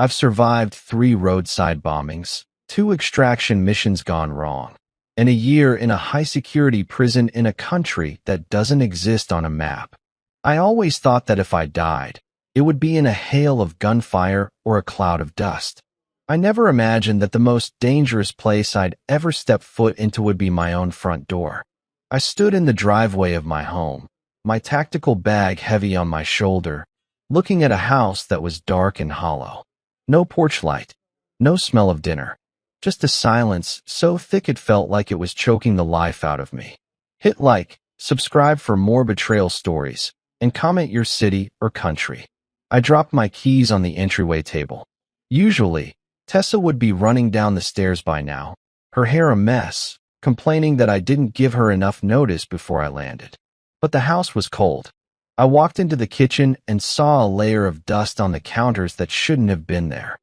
I've survived 3 roadside bombings, 2 extraction missions gone wrong, and a year in a high-security prison in a country that doesn't exist on a map. I always thought that if I died, it would be in a hail of gunfire or a cloud of dust. I never imagined that the most dangerous place I'd ever step foot into would be my own front door. I stood in the driveway of my home, my tactical bag heavy on my shoulder, looking at a house that was dark and hollow. No porch light, no smell of dinner, just a silence so thick it felt like it was choking the life out of me. Hit like, subscribe for more betrayal stories, and comment your city or country. I dropped my keys on the entryway table. Usually, Tessa would be running down the stairs by now, her hair a mess, complaining that I didn't give her enough notice before I landed. But the house was cold. I walked into the kitchen and saw a layer of dust on the counters that shouldn't have been there.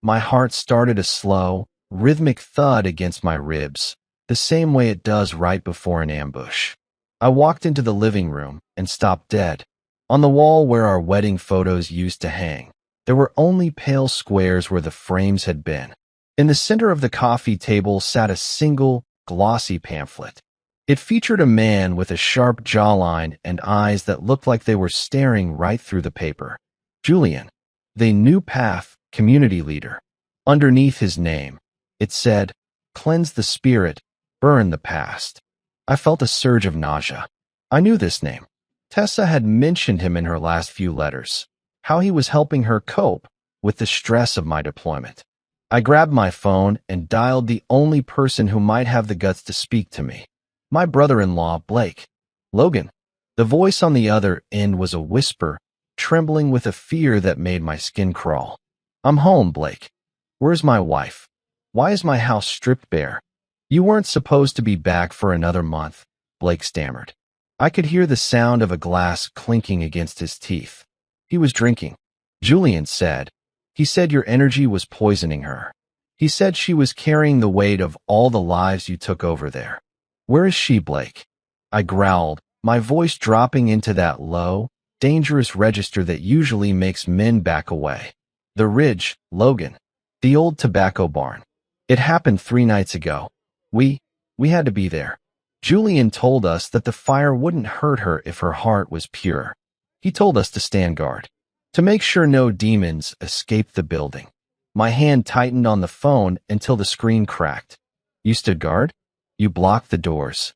My heart started a slow, rhythmic thud against my ribs, the same way it does right before an ambush. I walked into the living room and stopped dead. On the wall where our wedding photos used to hang, there were only pale squares where the frames had been. In the center of the coffee table sat a single, glossy pamphlet. It featured a man with a sharp jawline and eyes that looked like they were staring right through the paper. Julian, the New Path community leader. Underneath his name, it said, "Cleanse the spirit, burn the past." I felt a surge of nausea. I knew this name. Tessa had mentioned him in her last few letters, how he was helping her cope with the stress of my deployment. I grabbed my phone and dialed the only person who might have the guts to speak to me. My brother-in-law, Blake. "Logan." The voice on the other end was a whisper, trembling with a fear that made my skin crawl. "I'm home, Blake. Where's my wife? Why is my house stripped bare?" "You weren't supposed to be back for another month," Blake stammered. I could hear the sound of a glass clinking against his teeth. "He was drinking," Julian said. "He said your energy was poisoning her. He said she was carrying the weight of all the lives you took over there." "Where is she, Blake?" I growled, my voice dropping into that low, dangerous register that usually makes men back away. "The Ridge, Logan. The old tobacco barn. It happened 3 nights ago. We had to be there." Julian told us that the fire wouldn't hurt her if her heart was pure. He told us to stand guard, to make sure no demons escaped the building. My hand tightened on the phone until the screen cracked. "You stood guard? You blocked the doors."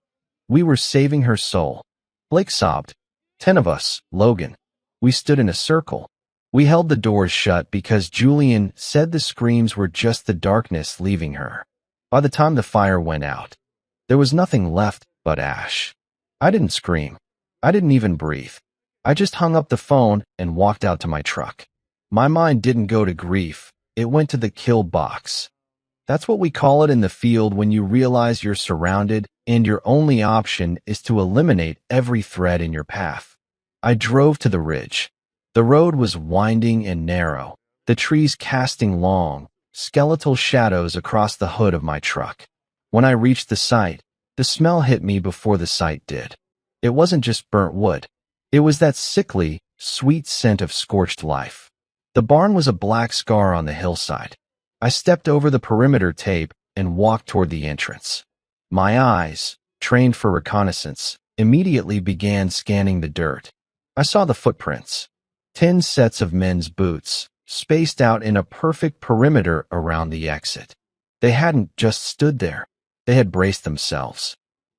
"We were saving her soul," Blake sobbed. 10 of us, Logan. We stood in a circle. We held the doors shut because Julian said the screams were just the darkness leaving her. By the time the fire went out, there was nothing left but ash. I didn't scream. I didn't even breathe. I just hung up the phone and walked out to my truck. My mind didn't go to grief. It went to the kill box. That's what we call it in the field when you realize you're surrounded and your only option is to eliminate every threat in your path. I drove to the ridge. The road was winding and narrow, the trees casting long, skeletal shadows across the hood of my truck. When I reached the site, the smell hit me before the sight did. It wasn't just burnt wood. It was that sickly, sweet scent of scorched life. The barn was a black scar on the hillside. I stepped over the perimeter tape and walked toward the entrance. My eyes, trained for reconnaissance, immediately began scanning the dirt. I saw the footprints. 10 sets of men's boots, spaced out in a perfect perimeter around the exit. They hadn't just stood there. They had braced themselves.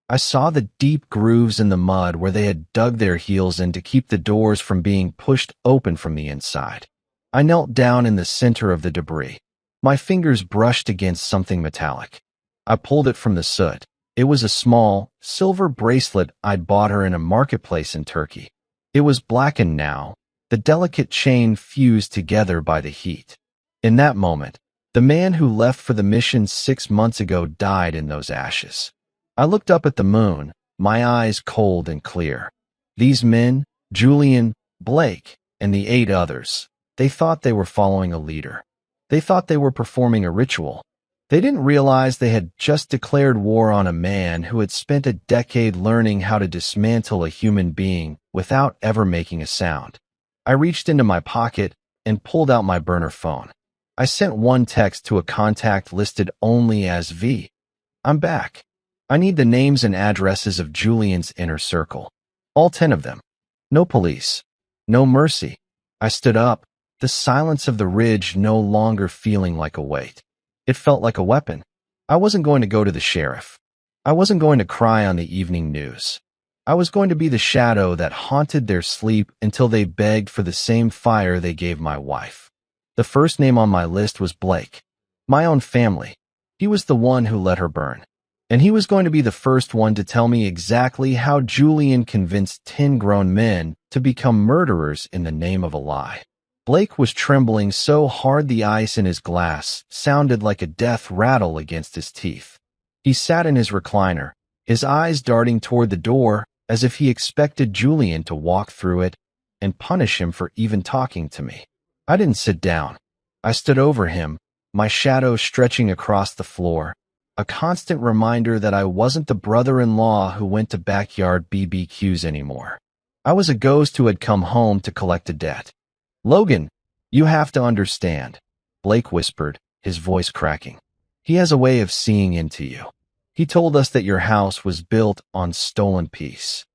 I saw the deep grooves in the mud where they had dug their heels in to keep the doors from being pushed open from the inside. I knelt down in the center of the debris. My fingers brushed against something metallic. I pulled it from the soot. It was a small, silver bracelet I'd bought her in a marketplace in Turkey. It was blackened now, the delicate chain fused together by the heat. In that moment, the man who left for the mission 6 months ago died in those ashes. I looked up at the moon, my eyes cold and clear. These men, Julian, Blake, and the 8 others, they thought they were following a leader. They thought they were performing a ritual. They didn't realize they had just declared war on a man who had spent a decade learning how to dismantle a human being without ever making a sound. I reached into my pocket and pulled out my burner phone. I sent one text to a contact listed only as V. I'm back. I need the names and addresses of Julian's inner circle. All 10 of them. No police. No mercy. I stood up, the silence of the ridge no longer feeling like a weight. It felt like a weapon. I wasn't going to go to the sheriff. I wasn't going to cry on the evening news. I was going to be the shadow that haunted their sleep until they begged for the same fire they gave my wife. The first name on my list was Blake. My own family. He was the one who let her burn. And he was going to be the first one to tell me exactly how Julian convinced 10 grown men to become murderers in the name of a lie. Blake was trembling so hard the ice in his glass sounded like a death rattle against his teeth. He sat in his recliner, his eyes darting toward the door as if he expected Julian to walk through it and punish him for even talking to me. I didn't sit down. I stood over him, my shadow stretching across the floor, a constant reminder that I wasn't the brother-in-law who went to backyard BBQs anymore. I was a ghost who had come home to collect a debt. "Logan, you have to understand," Blake whispered, his voice cracking. "He has a way of seeing into you. He told us that your house was built on stolen peace.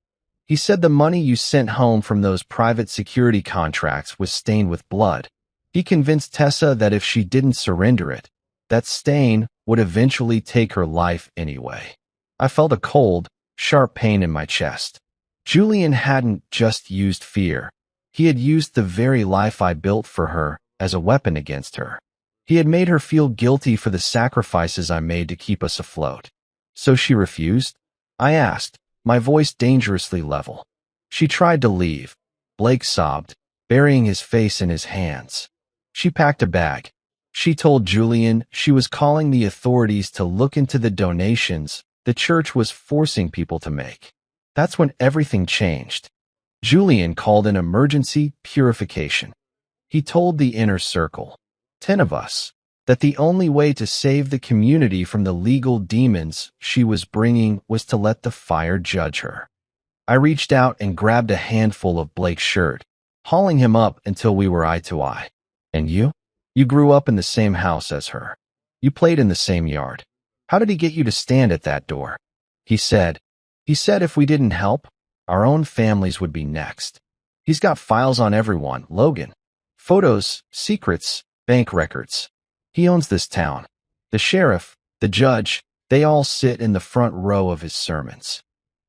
He said the money you sent home from those private security contracts was stained with blood. He convinced Tessa that if she didn't surrender it, that stain would eventually take her life anyway." I felt a cold, sharp pain in my chest. Julian hadn't just used fear. He had used the very life I built for her as a weapon against her. He had made her feel guilty for the sacrifices I made to keep us afloat. "So she refused?" I asked, my voice dangerously level. "She tried to leave," Blake sobbed, burying his face in his hands. "She packed a bag. She told Julian she was calling the authorities to look into the donations the church was forcing people to make. That's when everything changed. Julian called an emergency purification. He told the inner circle, 10 of us, that the only way to save the community from the legal demons she was bringing was to let the fire judge her." I reached out and grabbed a handful of Blake's shirt, hauling him up until we were eye to eye. "And you? You grew up in the same house as her. You played in the same yard. How did he get you to stand at that door?" He said if we didn't help, our own families would be next. He's got files on everyone, Logan. Photos, secrets, bank records. He owns this town. The sheriff, the judge, they all sit in the front row of his sermons.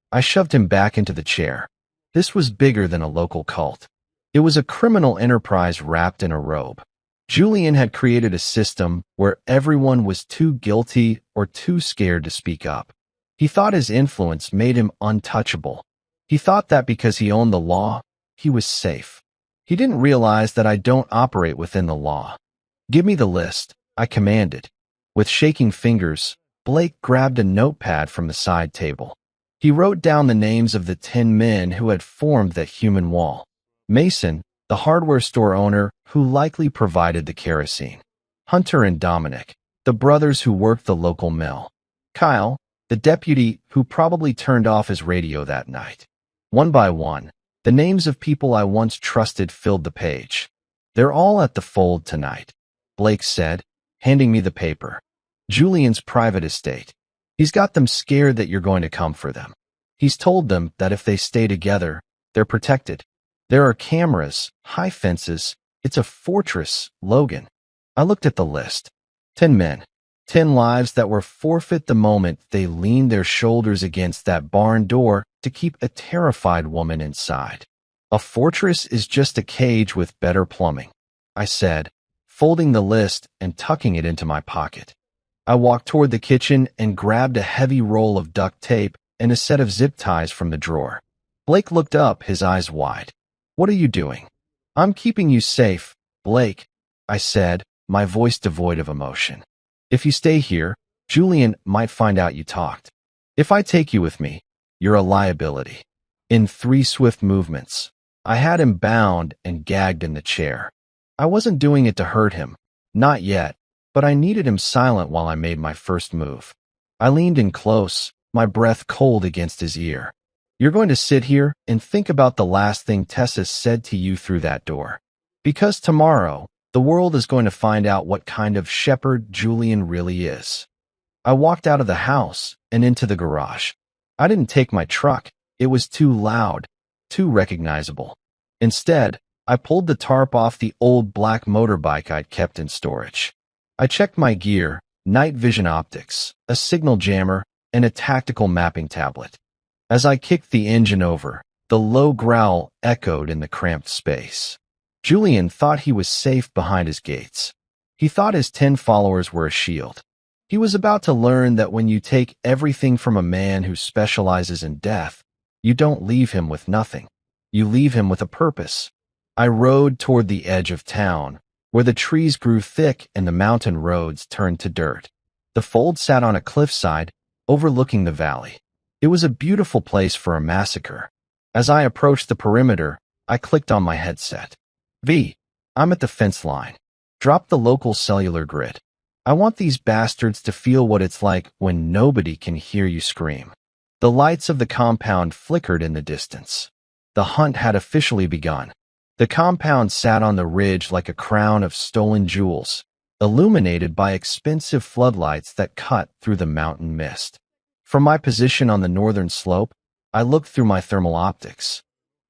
I shoved him back into the chair. This was bigger than a local cult. It was a criminal enterprise wrapped in a robe. Julian had created a system where everyone was too guilty or too scared to speak up. He thought his influence made him untouchable. He thought that because he owned the law, he was safe. He didn't realize that I don't operate within the law. "Give me the list," I commanded. With shaking fingers, Blake grabbed a notepad from the side table. He wrote down the names of the 10 men who had formed that human wall. Mason, the hardware store owner who likely provided the kerosene. Hunter and Dominic, the brothers who worked the local mill. Kyle, the deputy who probably turned off his radio that night. One by one, the names of people I once trusted filled the page. "They're all at the fold tonight," Blake said, handing me the paper. "Julian's private estate. He's got them scared that you're going to come for them. He's told them that if they stay together, they're protected. There are cameras, high fences. It's a fortress, Logan." I looked at the list. 10 men. 10 lives that were forfeit the moment they leaned their shoulders against that barn door to keep a terrified woman inside. "A fortress is just a cage with better plumbing," I said, folding the list and tucking it into my pocket. I walked toward the kitchen and grabbed a heavy roll of duct tape and a set of zip ties from the drawer. Blake looked up, his eyes wide. "What are you doing?" "I'm keeping you safe, Blake," I said, my voice devoid of emotion. "If you stay here, Julian might find out you talked. If I take you with me, you're a liability." In 3 swift movements, I had him bound and gagged in the chair. I wasn't doing it to hurt him, not yet, but I needed him silent while I made my first move. I leaned in close, my breath cold against his ear. "You're going to sit here and think about the last thing Tessa said to you through that door. Because tomorrow, The world is going to find out what kind of shepherd Julian really is. I walked out of the house and into the garage. I didn't take my truck. It was too loud, too recognizable. Instead, I pulled the tarp off the old black motorbike I'd kept in storage. I checked my gear, night vision optics, a signal jammer, and a tactical mapping tablet. As I kicked the engine over, the low growl echoed in the cramped space. Julian thought he was safe behind his gates. He thought his 10 followers were a shield. He was about to learn that when you take everything from a man who specializes in death, you don't leave him with nothing. You leave him with a purpose. I rode toward the edge of town, where the trees grew thick and the mountain roads turned to dirt. The fold sat on a cliffside, overlooking the valley. It was a beautiful place for a massacre. As I approached the perimeter, I clicked on my headset. I'm at the fence line. Drop the local cellular grid. I want these bastards to feel what it's like when nobody can hear you scream. The lights of the compound flickered in the distance. The hunt had officially begun. The compound sat on the ridge like a crown of stolen jewels, illuminated by expensive floodlights that cut through the mountain mist. From my position on the northern slope, I looked through my thermal optics.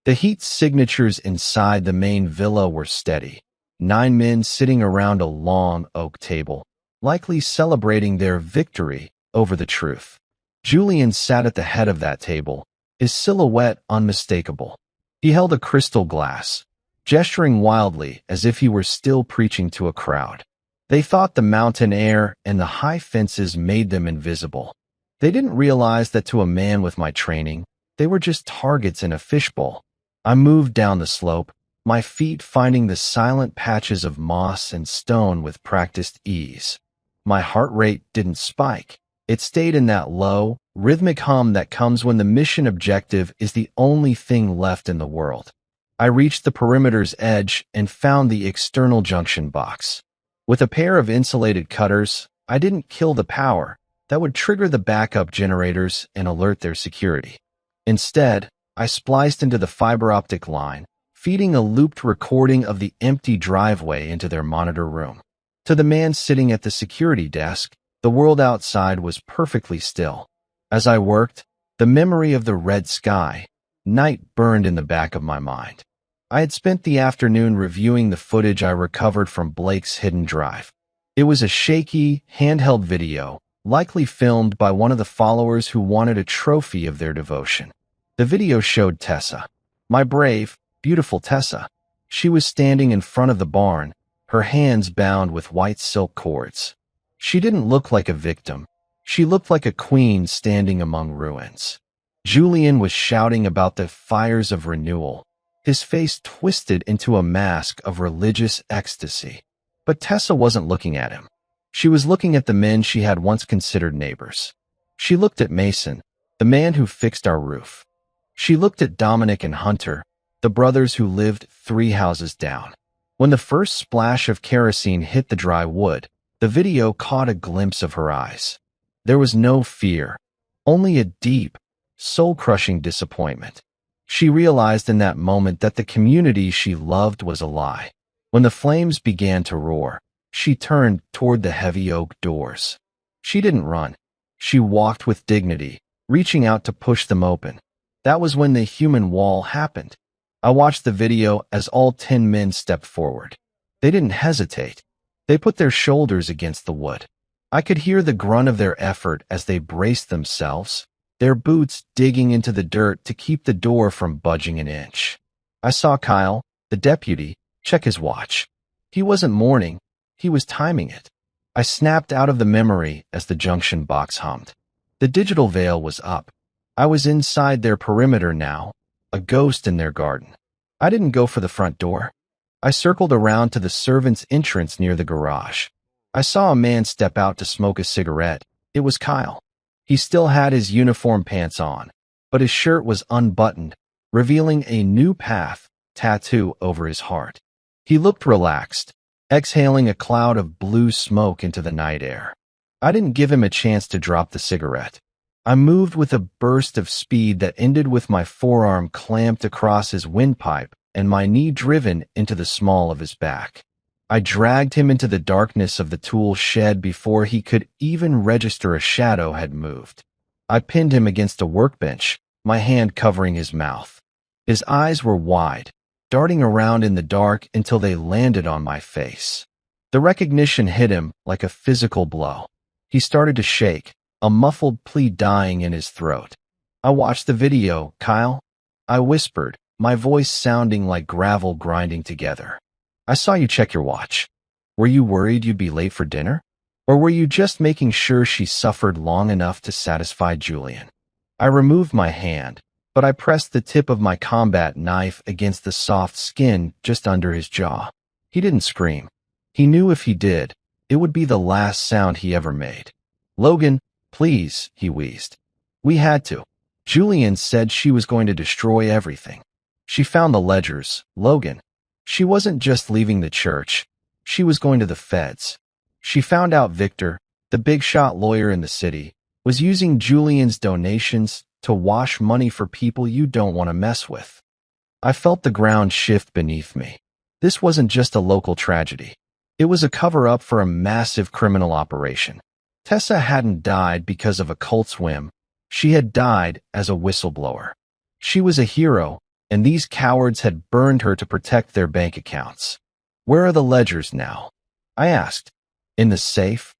The heat signatures inside the main villa were steady. 9 men sitting around a long oak table, likely celebrating their victory over the truth. Julian sat at the head of that table, his silhouette unmistakable. He held a crystal glass, gesturing wildly as if he were still preaching to a crowd. They thought the mountain air and the high fences made them invisible. They didn't realize that to a man with my training, they were just targets in a fishbowl. I moved down the slope, my feet finding the silent patches of moss and stone with practiced ease. My heart rate didn't spike. It stayed in that low, rhythmic hum that comes when the mission objective is the only thing left in the world. I reached the perimeter's edge and found the external junction box. With a pair of insulated cutters, I didn't kill the power that would trigger the backup generators and alert their security. Instead, I spliced into the fiber optic line, feeding a looped recording of the empty driveway into their monitor room. To the man sitting at the security desk, the world outside was perfectly still. As I worked, the memory of the red sky, night burned in the back of my mind. I had spent the afternoon reviewing the footage I recovered from Blake's hidden drive. It was a shaky, handheld video, likely filmed by one of the followers who wanted a trophy of their devotion. The video showed Tessa, my brave, beautiful Tessa. She was standing in front of the barn, her hands bound with white silk cords. She didn't look like a victim. She looked like a queen standing among ruins. Julian was shouting about the fires of renewal, his face twisted into a mask of religious ecstasy. But Tessa wasn't looking at him. She was looking at the men she had once considered neighbors. She looked at Mason, the man who fixed our roof. She looked at Dominic and Hunter, the brothers who lived 3 houses down. When the first splash of kerosene hit the dry wood, the video caught a glimpse of her eyes. There was no fear, only a deep, soul-crushing disappointment. She realized in that moment that the community she loved was a lie. When the flames began to roar, she turned toward the heavy oak doors. She didn't run. She walked with dignity, reaching out to push them open. That was when the human wall happened. I watched the video as all 10 men stepped forward. They didn't hesitate. They put their shoulders against the wood. I could hear the grunt of their effort as they braced themselves, their boots digging into the dirt to keep the door from budging an inch. I saw Kyle, the deputy, check his watch. He wasn't mourning, he was timing it. I snapped out of the memory as the junction box hummed. The digital veil was up. I was inside their perimeter now, a ghost in their garden. I didn't go for the front door. I circled around to the servants' entrance near the garage. I saw a man step out to smoke a cigarette. It was Kyle. He still had his uniform pants on, but his shirt was unbuttoned, revealing a new path tattoo over his heart. He looked relaxed, exhaling a cloud of blue smoke into the night air. I didn't give him a chance to drop the cigarette. I moved with a burst of speed that ended with my forearm clamped across his windpipe and my knee driven into the small of his back. I dragged him into the darkness of the tool shed before he could even register a shadow had moved. I pinned him against a workbench, my hand covering his mouth. His eyes were wide, darting around in the dark until they landed on my face. The recognition hit him like a physical blow. He started to shake, a muffled plea dying in his throat. I watched the video, Kyle. I whispered, my voice sounding like gravel grinding together. I saw you check your watch. Were you worried you'd be late for dinner? Or were you just making sure she suffered long enough to satisfy Julian? I removed my hand, but I pressed the tip of my combat knife against the soft skin just under his jaw. He didn't scream. He knew if he did, it would be the last sound he ever made. Logan, please, he wheezed. We had to. Julian said she was going to destroy everything. She found the ledgers, Logan. She wasn't just leaving the church. She was going to the feds. She found out Victor, the big-shot lawyer in the city, was using Julian's donations to wash money for people you don't want to mess with. I felt the ground shift beneath me. This wasn't just a local tragedy. It was a cover-up for a massive criminal operation. Tessa hadn't died because of a cult's whim. She had died as a whistleblower. She was a hero, and these cowards had burned her to protect their bank accounts. Where are the ledgers now? I asked. In the safe?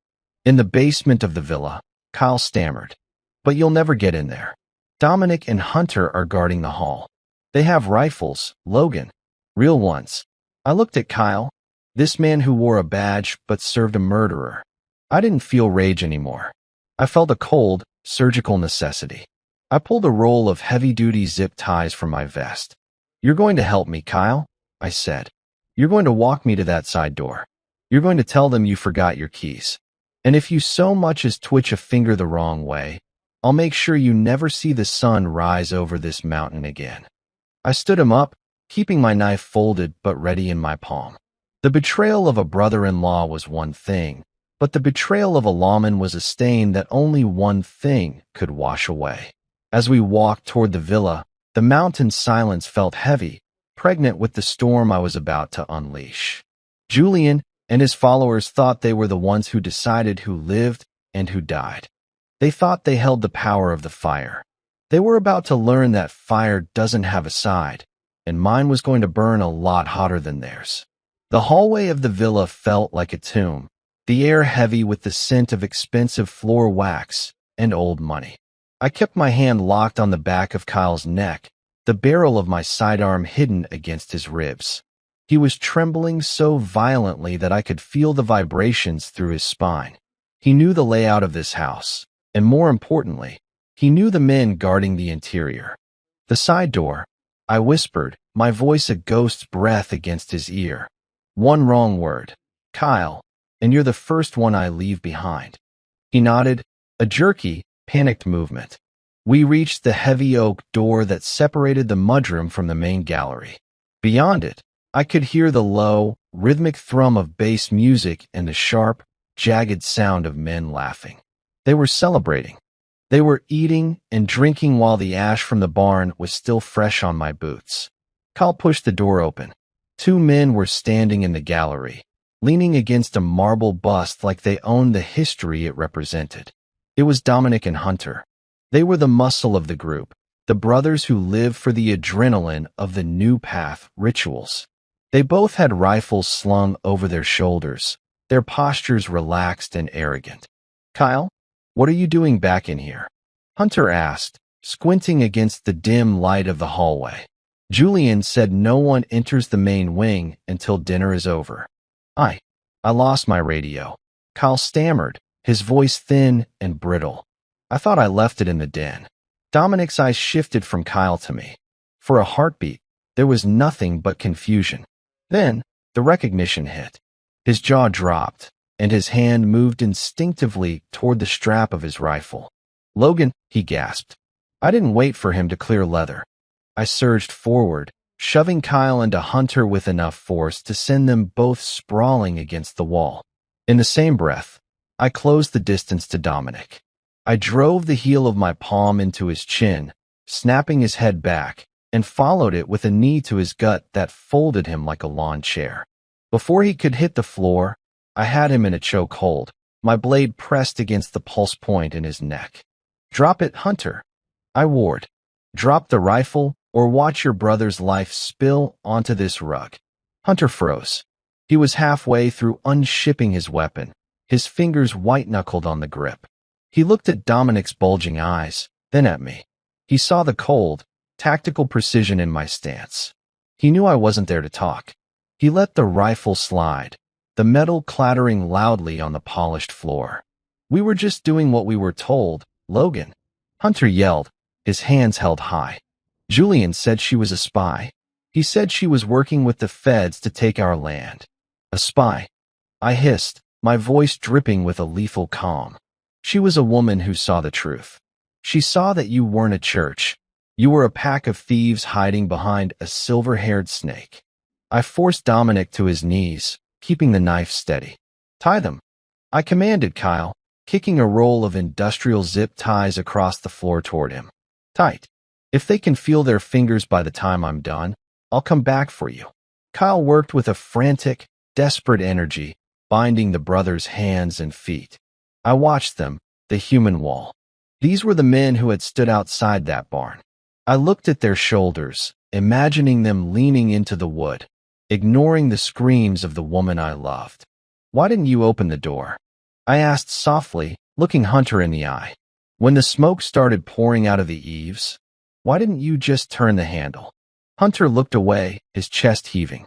In the basement of the villa, Kyle stammered. But you'll never get in there. Dominic and Hunter are guarding the hall. They have rifles, Logan. Real ones. I looked at Kyle, this man who wore a badge but served a murderer. I didn't feel rage anymore. I felt a cold, surgical necessity. I pulled a roll of heavy-duty zip ties from my vest. You're going to help me, Kyle, I said. You're going to walk me to that side door. You're going to tell them you forgot your keys. And if you so much as twitch a finger the wrong way, I'll make sure you never see the sun rise over this mountain again. I stood him up, keeping my knife folded but ready in my palm. The betrayal of a brother-in-law was one thing, but the betrayal of a lawman was a stain that only one thing could wash away. As we walked toward the villa, the mountain silence felt heavy, pregnant with the storm I was about to unleash. Julian and his followers thought they were the ones who decided who lived and who died. They thought they held the power of the fire. They were about to learn that fire doesn't have a side, and mine was going to burn a lot hotter than theirs. The hallway of the villa felt like a tomb, the air heavy with the scent of expensive floor wax and old money. I kept my hand locked on the back of Kyle's neck, the barrel of my sidearm hidden against his ribs. He was trembling so violently that I could feel the vibrations through his spine. He knew the layout of this house, and more importantly, he knew the men guarding the interior. The side door, I whispered, my voice a ghost's breath against his ear. One wrong word, Kyle, and you're the first one I leave behind. He nodded, a jerky, panicked movement. We reached the heavy oak door that separated the mudroom from the main gallery. Beyond it, I could hear the low, rhythmic thrum of bass music and the sharp, jagged sound of men laughing. They were celebrating. They were eating and drinking while the ash from the barn was still fresh on my boots. Kyle pushed the door open. Two men were standing in the gallery, leaning against a marble bust like they owned the history it represented. It was Dominic and Hunter. They were the muscle of the group, the brothers who lived for the adrenaline of the new path rituals. They both had rifles slung over their shoulders, their postures relaxed and arrogant. Kyle, what are you doing back in here? Hunter asked, squinting against the dim light of the hallway. Julian said no one enters the main wing until dinner is over. I lost my radio. Kyle stammered, his voice thin and brittle. I thought I left it in the den. Dominic's eyes shifted from Kyle to me. For a heartbeat, there was nothing but confusion. Then, the recognition hit. His jaw dropped, and his hand moved instinctively toward the strap of his rifle. Logan, he gasped. I didn't wait for him to clear leather. I surged forward, shoving Kyle into Hunter with enough force to send them both sprawling against the wall. In the same breath, I closed the distance to Dominic. I drove the heel of my palm into his chin, snapping his head back, and followed it with a knee to his gut that folded him like a lawn chair. Before he could hit the floor, I had him in a chokehold, my blade pressed against the pulse point in his neck. "Drop it, Hunter," I warned. "Drop the rifle, or watch your brother's life spill onto this rug." Hunter froze. He was halfway through unshipping his weapon, his fingers white-knuckled on the grip. He looked at Dominic's bulging eyes, then at me. He saw the cold, tactical precision in my stance. He knew I wasn't there to talk. He let the rifle slide, the metal clattering loudly on the polished floor. "We were just doing what we were told, Logan," Hunter yelled, his hands held high. "Julian said she was a spy. He said she was working with the feds to take our land." "A spy?" I hissed, my voice dripping with a lethal calm. "She was a woman who saw the truth. She saw that you weren't a church. You were a pack of thieves hiding behind a silver-haired snake." I forced Dominic to his knees, keeping the knife steady. "Tie them," I commanded Kyle, kicking a roll of industrial zip ties across the floor toward him. "Tight. If they can feel their fingers by the time I'm done, I'll come back for you." Kyle worked with a frantic, desperate energy, binding the brothers' hands and feet. I watched them, the human wall. These were the men who had stood outside that barn. I looked at their shoulders, imagining them leaning into the wood, ignoring the screams of the woman I loved. "Why didn't you open the door?" I asked softly, looking Hunter in the eye. "When the smoke started pouring out of the eaves, why didn't you just turn the handle?" Hunter looked away, his chest heaving.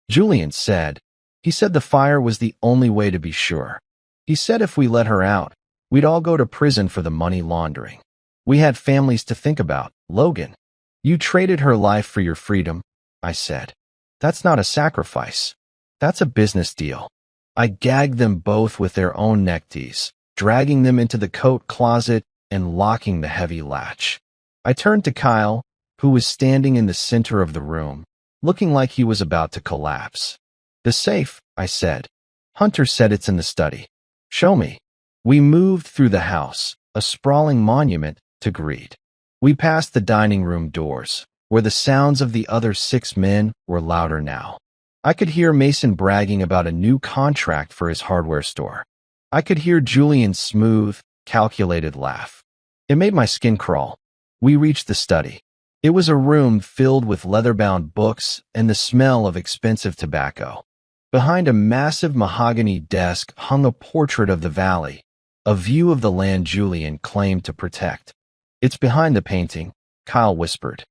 "Julian said. He said the fire was the only way to be sure. He said if we let her out, we'd all go to prison for the money laundering. We had families to think about, Logan." "You traded her life for your freedom," I said. "That's not a sacrifice. That's a business deal." I gagged them both with their own neckties, dragging them into the coat closet and locking the heavy latch. I turned to Kyle, who was standing in the center of the room, looking like he was about to collapse. "The safe," I said. Hunter said it's in the study. "Show me." We moved through the house, a sprawling monument to greet. We passed the dining room doors, where the sounds of the other 6 men were louder now. I could hear Mason bragging about a new contract for his hardware store. I could hear Julian's smooth, calculated laugh. It made my skin crawl. We reached the study. It was a room filled with leather-bound books and the smell of expensive tobacco. Behind a massive mahogany desk hung a portrait of the valley, a view of the land Julian claimed to protect. "It's behind the painting," Kyle whispered.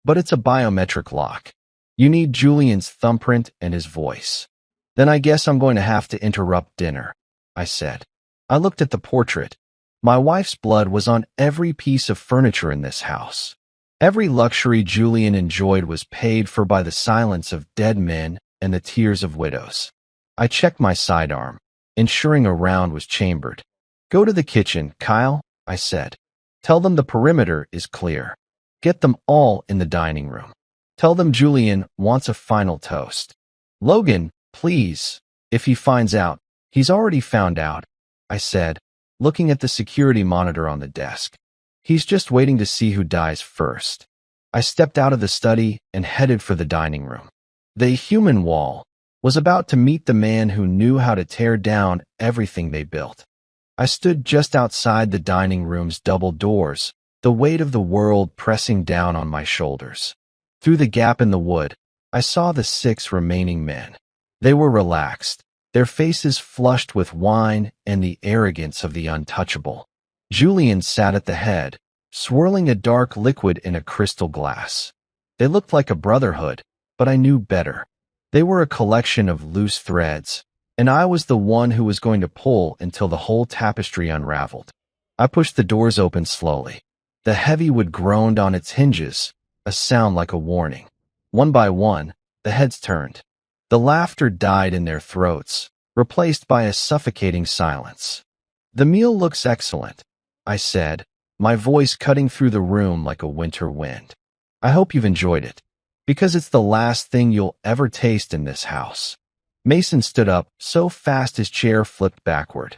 "But it's a biometric lock. You need Julian's thumbprint and his voice." "Then I guess I'm going to have to interrupt dinner," I said. I looked at the portrait. My wife's blood was on every piece of furniture in this house. Every luxury Julian enjoyed was paid for by the silence of dead men and the tears of widows. I checked my sidearm, ensuring a round was chambered. "Go to the kitchen, Kyle," I said. "Tell them the perimeter is clear. Get them all in the dining room. Tell them Julian wants a final toast. Logan, please, if he finds out, he's already found out," I said, looking at the security monitor on the desk. "He's just waiting to see who dies first." I stepped out of the study and headed for the dining room. The human wall was about to meet the man who knew how to tear down everything they built. I stood just outside the dining room's double doors, the weight of the world pressing down on my shoulders. Through the gap in the wood, I saw the 6 remaining men. They were relaxed, their faces flushed with wine and the arrogance of the untouchable. Julian sat at the head, swirling a dark liquid in a crystal glass. They looked like a brotherhood, but I knew better. They were a collection of loose threads, and I was the one who was going to pull until the whole tapestry unraveled. I pushed the doors open slowly. The heavy wood groaned on its hinges, a sound like a warning. One by one, the heads turned. The laughter died in their throats, replaced by a suffocating silence. "The meal looks excellent," I said, my voice cutting through the room like a winter wind. "I hope you've enjoyed it, because it's the last thing you'll ever taste in this house." Mason stood up so fast his chair flipped backward.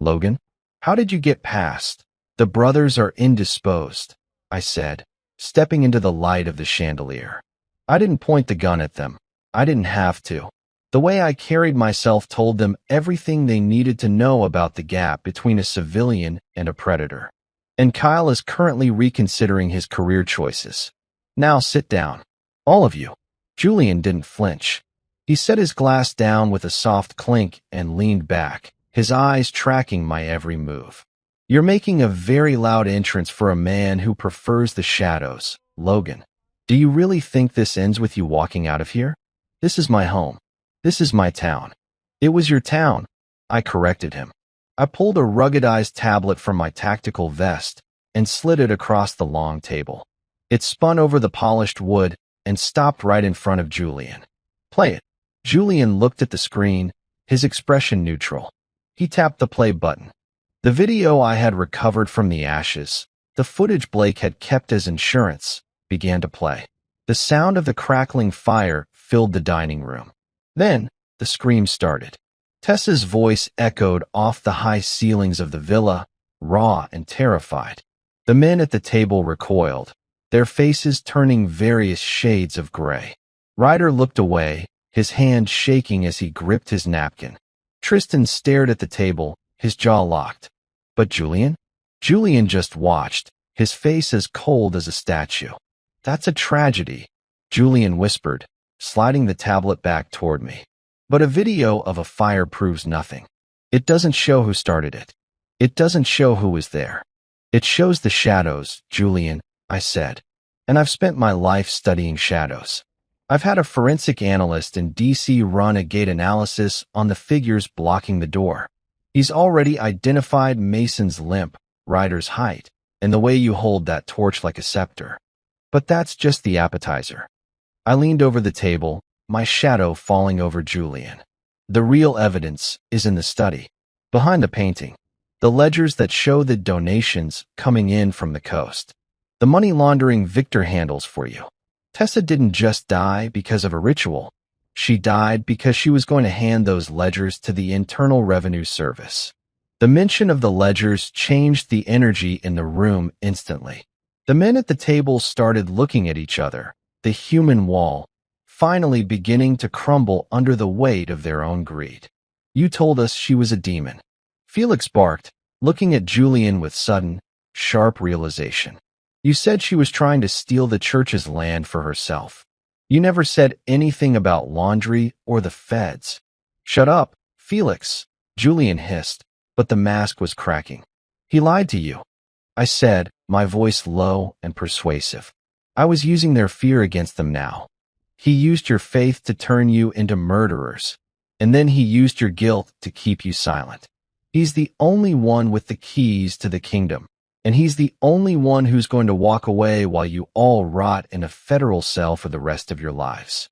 "Logan, how did you get past? The brothers are indisposed," I said, stepping into the light of the chandelier. I didn't point the gun at them. I didn't have to. The way I carried myself told them everything they needed to know about the gap between a civilian and a predator. And Kyle is currently reconsidering his career choices. Now sit down. All of you. Julian didn't flinch. He set his glass down with a soft clink and leaned back, his eyes tracking my every move. You're making a very loud entrance for a man who prefers the shadows, Logan. Do you really think this ends with you walking out of here? This is my home. This is my town. It was your town. I corrected him. I pulled a ruggedized tablet from my tactical vest and slid it across the long table. It spun over the polished wood and stopped right in front of Julian. Play it. Julian looked at the screen, his expression neutral. He tapped the play button. The video I had recovered from the ashes, the footage Blake had kept as insurance, began to play. The sound of the crackling fire filled the dining room. Then, the scream started. Tessa's voice echoed off the high ceilings of the villa, raw and terrified. The men at the table recoiled, their faces turning various shades of gray. Ryder looked away, his hand shaking as he gripped his napkin. Tristan stared at the table, his jaw locked. But Julian? Julian just watched, his face as cold as a statue. That's a tragedy, Julian whispered, sliding the tablet back toward me. But a video of a fire proves nothing. It doesn't show who started it. It doesn't show who was there. It shows the shadows, Julian, I said. And I've spent my life studying shadows. I've had a forensic analyst in DC run a gate analysis on the figures blocking the door. He's already identified Mason's limp, Ryder's height, and the way you hold that torch like a scepter. But that's just the appetizer. I leaned over the table, my shadow falling over Julian. The real evidence is in the study, behind the painting. The ledgers that show the donations coming in from the coast. The money laundering Victor handles for you. Tessa didn't just die because of a ritual. She died because she was going to hand those ledgers to the Internal Revenue Service. The mention of the ledgers changed the energy in the room instantly. The men at the table started looking at each other, the human wall, finally beginning to crumble under the weight of their own greed. You told us she was a demon. Felix barked, looking at Julian with sudden, sharp realization. You said she was trying to steal the church's land for herself. You never said anything about laundry or the feds. Shut up, Felix, Julian hissed, but the mask was cracking. He lied to you. I said, my voice low and persuasive. I was using their fear against them now. He used your faith to turn you into murderers, and then he used your guilt to keep you silent. He's the only one with the keys to the kingdom, and he's the only one who's going to walk away while you all rot in a federal cell for the rest of your lives.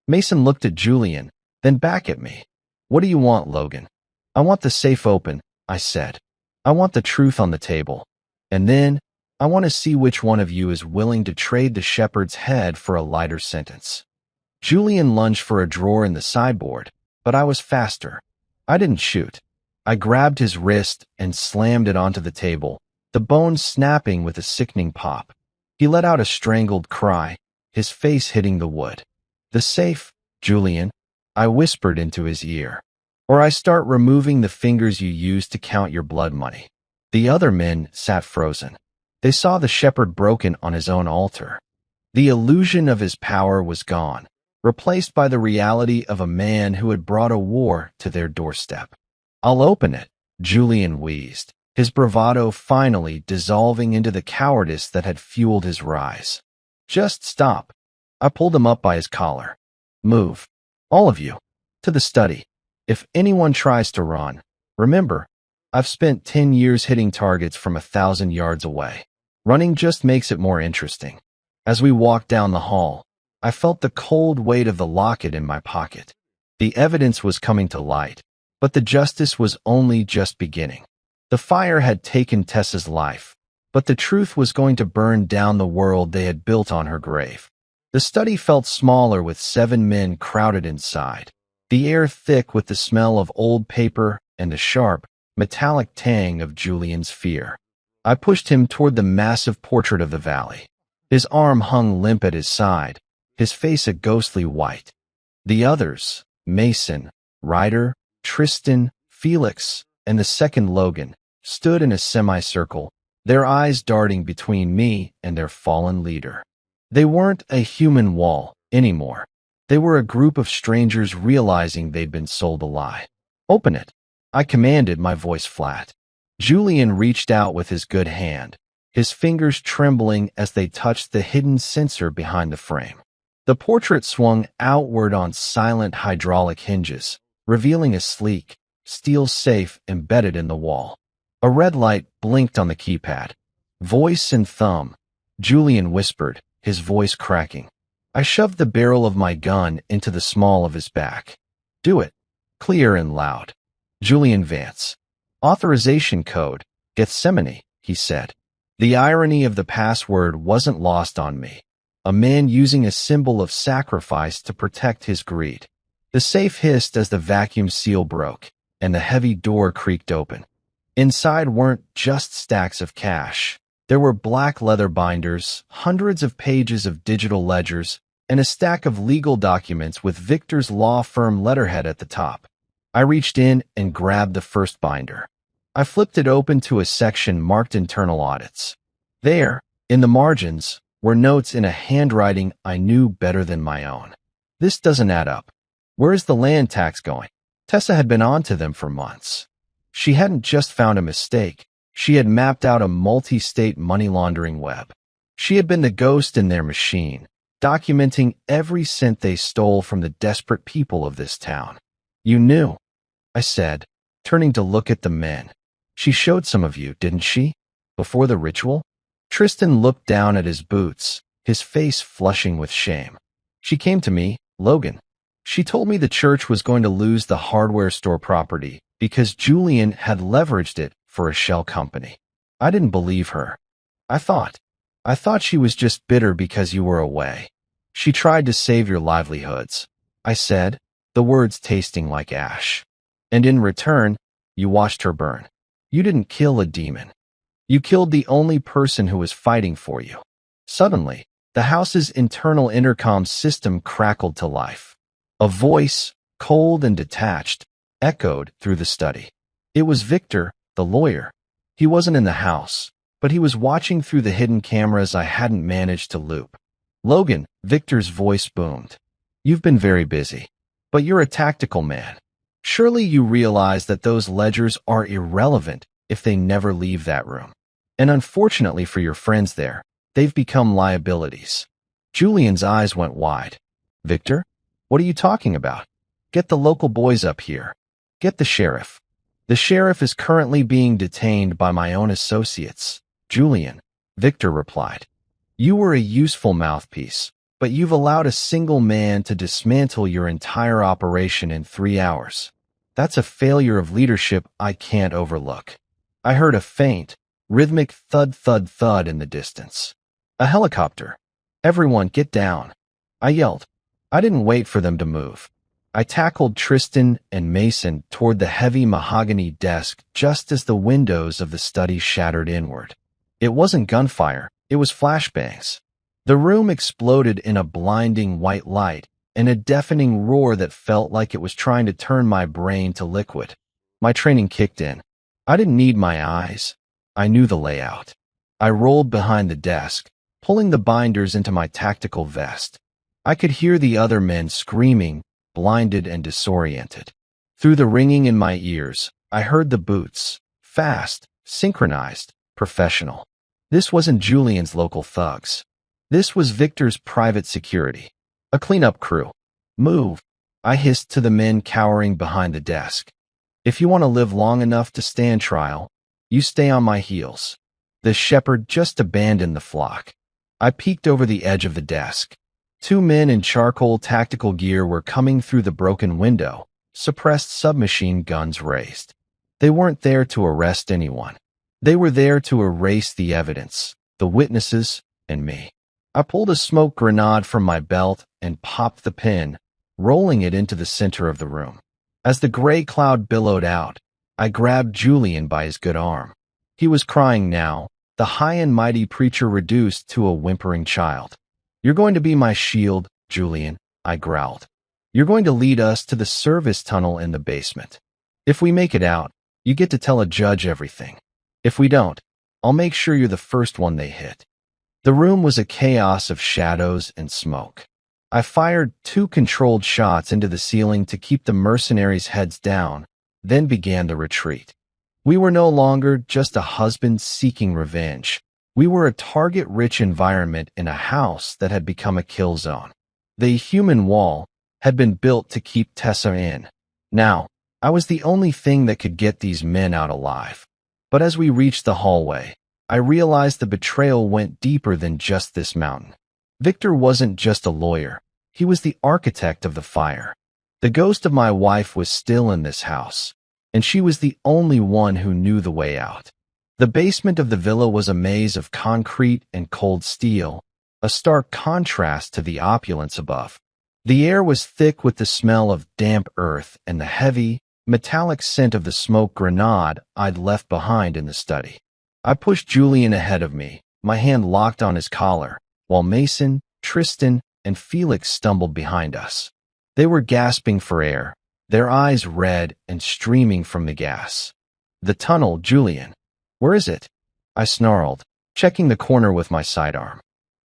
Mason looked at Julian, then back at me. What do you want, Logan? I want the safe open, I said. I want the truth on the table. And then, I want to see which one of you is willing to trade the shepherd's head for a lighter sentence. Julian lunged for a drawer in the sideboard, but I was faster. I didn't shoot. I grabbed his wrist and slammed it onto the table, the bones snapping with a sickening pop. He let out a strangled cry, his face hitting the wood. The safe, Julian, I whispered into his ear. Or I start removing the fingers you use to count your blood money. The other men sat frozen. They saw the shepherd broken on his own altar. The illusion of his power was gone, replaced by the reality of a man who had brought a war to their doorstep. I'll open it, Julian wheezed, his bravado finally dissolving into the cowardice that had fueled his rise. Just stop. I pulled him up by his collar. Move. All of you. To the study. If anyone tries to run, remember, I've spent 10 years hitting targets from 1,000 yards away. Running just makes it more interesting. As we walked down the hall, I felt the cold weight of the locket in my pocket. The evidence was coming to light, but the justice was only just beginning. The fire had taken Tessa's life, but the truth was going to burn down the world they had built on her grave. The study felt smaller with 7 men crowded inside, the air thick with the smell of old paper and the sharp, metallic tang of Julian's fear. I pushed him toward the massive portrait of the valley. His arm hung limp at his side, his face a ghostly white. The others, Mason, Ryder, Tristan, Felix, and the second Logan stood in a semicircle, their eyes darting between me and their fallen leader. They weren't a human wall anymore. They were a group of strangers realizing they'd been sold a lie. Open it, I commanded, my voice flat. Julian reached out with his good hand, his fingers trembling as they touched the hidden sensor behind the frame. The portrait swung outward on silent hydraulic hinges, revealing a sleek, steel safe embedded in the wall. A red light blinked on the keypad. Voice and thumb, Julian whispered, his voice cracking. I shoved the barrel of my gun into the small of his back. Do it. Clear and loud. Julian Vance. Authorization code, Gethsemane, he said. The irony of the password wasn't lost on me. A man using a symbol of sacrifice to protect his greed. The safe hissed as the vacuum seal broke, and the heavy door creaked open. Inside weren't just stacks of cash. There were black leather binders, hundreds of pages of digital ledgers, and a stack of legal documents with Victor's law firm letterhead at the top. I reached in and grabbed the first binder. I flipped it open to a section marked Internal Audits. There, in the margins, were notes in a handwriting I knew better than my own. This doesn't add up. Where is the land tax going? Tessa had been on to them for months. She hadn't just found a mistake. She had mapped out a multi-state money laundering web. She had been the ghost in their machine, documenting every cent they stole from the desperate people of this town. You knew, I said, turning to look at the men. She showed some of you, didn't she? Before the ritual? Tristan looked down at his boots, his face flushing with shame. She came to me, Logan. She told me the church was going to lose the hardware store property because Julian had leveraged it for a shell company. I didn't believe her. I thought she was just bitter because you were away. She tried to save your livelihoods, I said, the words tasting like ash. And in return, you watched her burn. You didn't kill a demon. You killed the only person who was fighting for you. Suddenly, the house's internal intercom system crackled to life. A voice, cold and detached, echoed through the study. It was Victor, the lawyer. He wasn't in the house, but he was watching through the hidden cameras I hadn't managed to loop. Logan, Victor's voice boomed. You've been very busy, but you're a tactical man. Surely you realize that those ledgers are irrelevant if they never leave that room. And unfortunately for your friends there, they've become liabilities. Julian's eyes went wide. Victor? What are you talking about? Get the local boys up here. Get the sheriff. The sheriff is currently being detained by my own associates. Julian, Victor replied. You were a useful mouthpiece, but you've allowed a single man to dismantle your entire operation in 3 hours. That's a failure of leadership I can't overlook. I heard a faint, rhythmic thud in the distance. A helicopter. Everyone get down. I yelled. I didn't wait for them to move. I tackled Tristan and Mason toward the heavy mahogany desk just as the windows of the study shattered inward. It wasn't gunfire, it was flashbangs. The room exploded in a blinding white light and a deafening roar that felt like it was trying to turn my brain to liquid. My training kicked in. I didn't need my eyes. I knew the layout. I rolled behind the desk, pulling the binders into my tactical vest. I could hear the other men screaming, blinded and disoriented. Through the ringing in my ears, I heard the boots. Fast, synchronized, professional. This wasn't Julian's local thugs. This was Victor's private security. A cleanup crew. Move, I hissed to the men cowering behind the desk. If you want to live long enough to stand trial, you stay on my heels. The shepherd just abandoned the flock. I peeked over the edge of the desk. 2 men in charcoal tactical gear were coming through the broken window, suppressed submachine guns raised. They weren't there to arrest anyone. They were there to erase the evidence, the witnesses, and me. I pulled a smoke grenade from my belt and popped the pin, rolling it into the center of the room. As the gray cloud billowed out, I grabbed Julian by his good arm. He was crying now, the high and mighty preacher reduced to a whimpering child. You're going to be my shield, Julian, I growled. You're going to lead us to the service tunnel in the basement. If we make it out, you get to tell a judge everything. If we don't, I'll make sure you're the first one they hit." The room was a chaos of shadows and smoke. I fired 2 controlled shots into the ceiling to keep the mercenaries' heads down, then began the retreat. We were no longer just a husband seeking revenge. We were a target-rich environment in a house that had become a kill zone. The human wall had been built to keep Tessa in. Now, I was the only thing that could get these men out alive. But as we reached the hallway, I realized the betrayal went deeper than just this mountain. Victor wasn't just a lawyer. He was the architect of the fire. The ghost of my wife was still in this house, and she was the only one who knew the way out. The basement of the villa was a maze of concrete and cold steel, a stark contrast to the opulence above. The air was thick with the smell of damp earth and the heavy, metallic scent of the smoke grenade I'd left behind in the study. I pushed Julian ahead of me, my hand locked on his collar, while Mason, Tristan, and Felix stumbled behind us. They were gasping for air, their eyes red and streaming from the gas. "The tunnel, Julian. Where is it?" I snarled, checking the corner with my sidearm.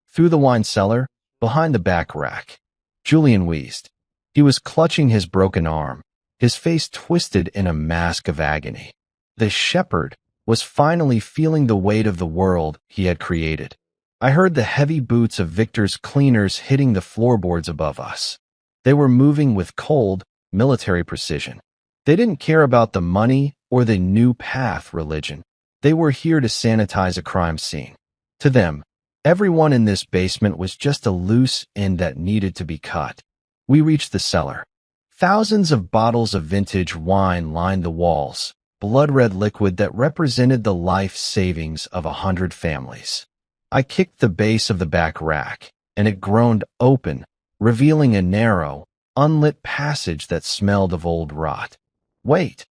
"Through the wine cellar, behind the back rack." Julian wheezed. He was clutching his broken arm, his face twisted in a mask of agony. The shepherd was finally feeling the weight of the world he had created. I heard the heavy boots of Victor's cleaners hitting the floorboards above us. They were moving with cold, military precision. They didn't care about the money or the new path religion. They were here to sanitize a crime scene. To them, everyone in this basement was just a loose end that needed to be cut. We reached the cellar. Thousands of bottles of vintage wine lined the walls, blood-red liquid that represented the life savings of 100 families. I kicked the base of the back rack, and it groaned open, revealing a narrow, unlit passage that smelled of old rot. "Wait!"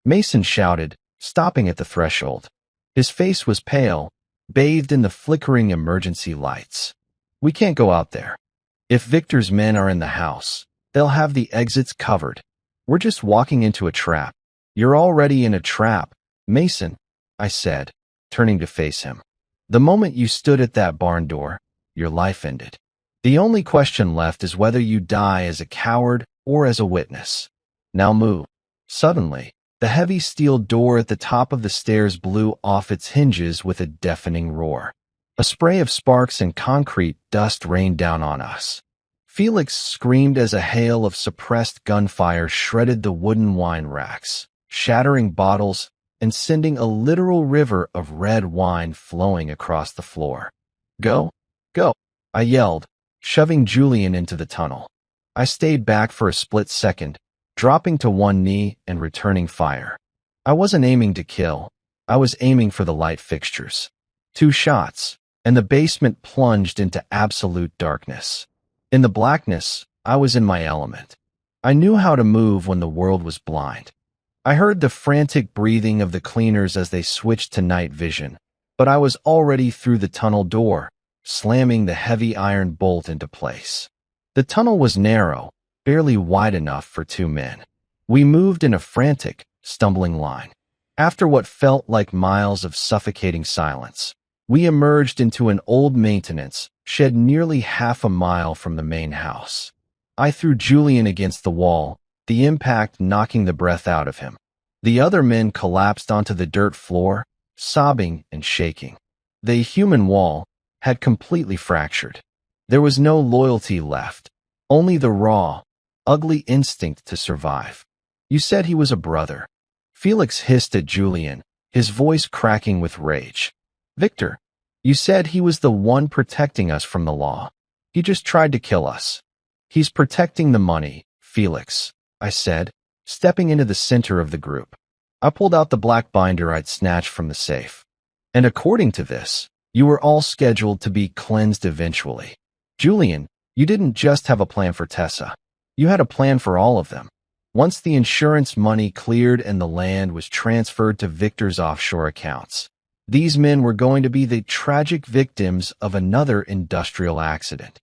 Mason shouted, stopping at the threshold. His face was pale, bathed in the flickering emergency lights. "We can't go out there. If Victor's men are in the house, they'll have the exits covered. We're just walking into a trap." "You're already in a trap, Mason," I said, turning to face him. "The moment you stood at that barn door, your life ended. The only question left is whether you die as a coward or as a witness. Now move." Suddenly, the heavy steel door at the top of the stairs blew off its hinges with a deafening roar. A spray of sparks and concrete dust rained down on us. Felix screamed as a hail of suppressed gunfire shredded the wooden wine racks, shattering bottles and sending a literal river of red wine flowing across the floor. "Go! Go!" I yelled, shoving Julian into the tunnel. I stayed back for a split second, dropping to one knee and returning fire. I wasn't aiming to kill. I was aiming for the light fixtures. 2 shots, and the basement plunged into absolute darkness. In the blackness, I was in my element. I knew how to move when the world was blind. I heard the frantic breathing of the cleaners as they switched to night vision, but I was already through the tunnel door, slamming the heavy iron bolt into place. The tunnel was narrow, barely wide enough for 2 men. We moved in a frantic, stumbling line. After what felt like miles of suffocating silence, we emerged into an old maintenance shed nearly half a mile from the main house. I threw Julian against the wall, the impact knocking the breath out of him. The other men collapsed onto the dirt floor, sobbing and shaking. The human wall had completely fractured. There was no loyalty left, only the raw, ugly instinct to survive. "You said he was a brother." Felix hissed at Julian, his voice cracking with rage. "Victor, you said he was the one protecting us from the law. He just tried to kill us." "He's protecting the money, Felix," I said, stepping into the center of the group. I pulled out the black binder I'd snatched from the safe. "And according to this, you were all scheduled to be cleansed eventually. Julian, you didn't just have a plan for Tessa. You had a plan for all of them. Once the insurance money cleared and the land was transferred to Victor's offshore accounts, these men were going to be the tragic victims of another industrial accident."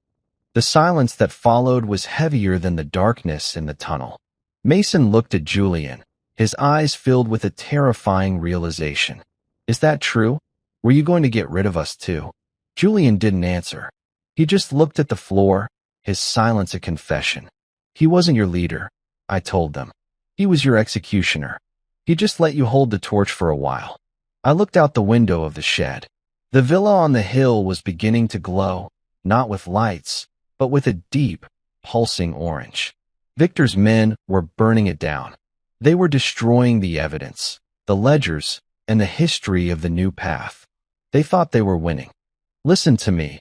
The silence that followed was heavier than the darkness in the tunnel. Mason looked at Julian, his eyes filled with a terrifying realization. Is that true? Were you going to get rid of us too? Julian didn't answer. He just looked at the floor, his silence a confession. He wasn't your leader, I told them. He was your executioner. He just let you hold the torch for a while. I looked out the window of the shed. The villa on the hill was beginning to glow, not with lights, but with a deep, pulsing orange. Victor's men were burning it down. They were destroying the evidence, the ledgers, and the history of the new path. They thought they were winning. Listen to me,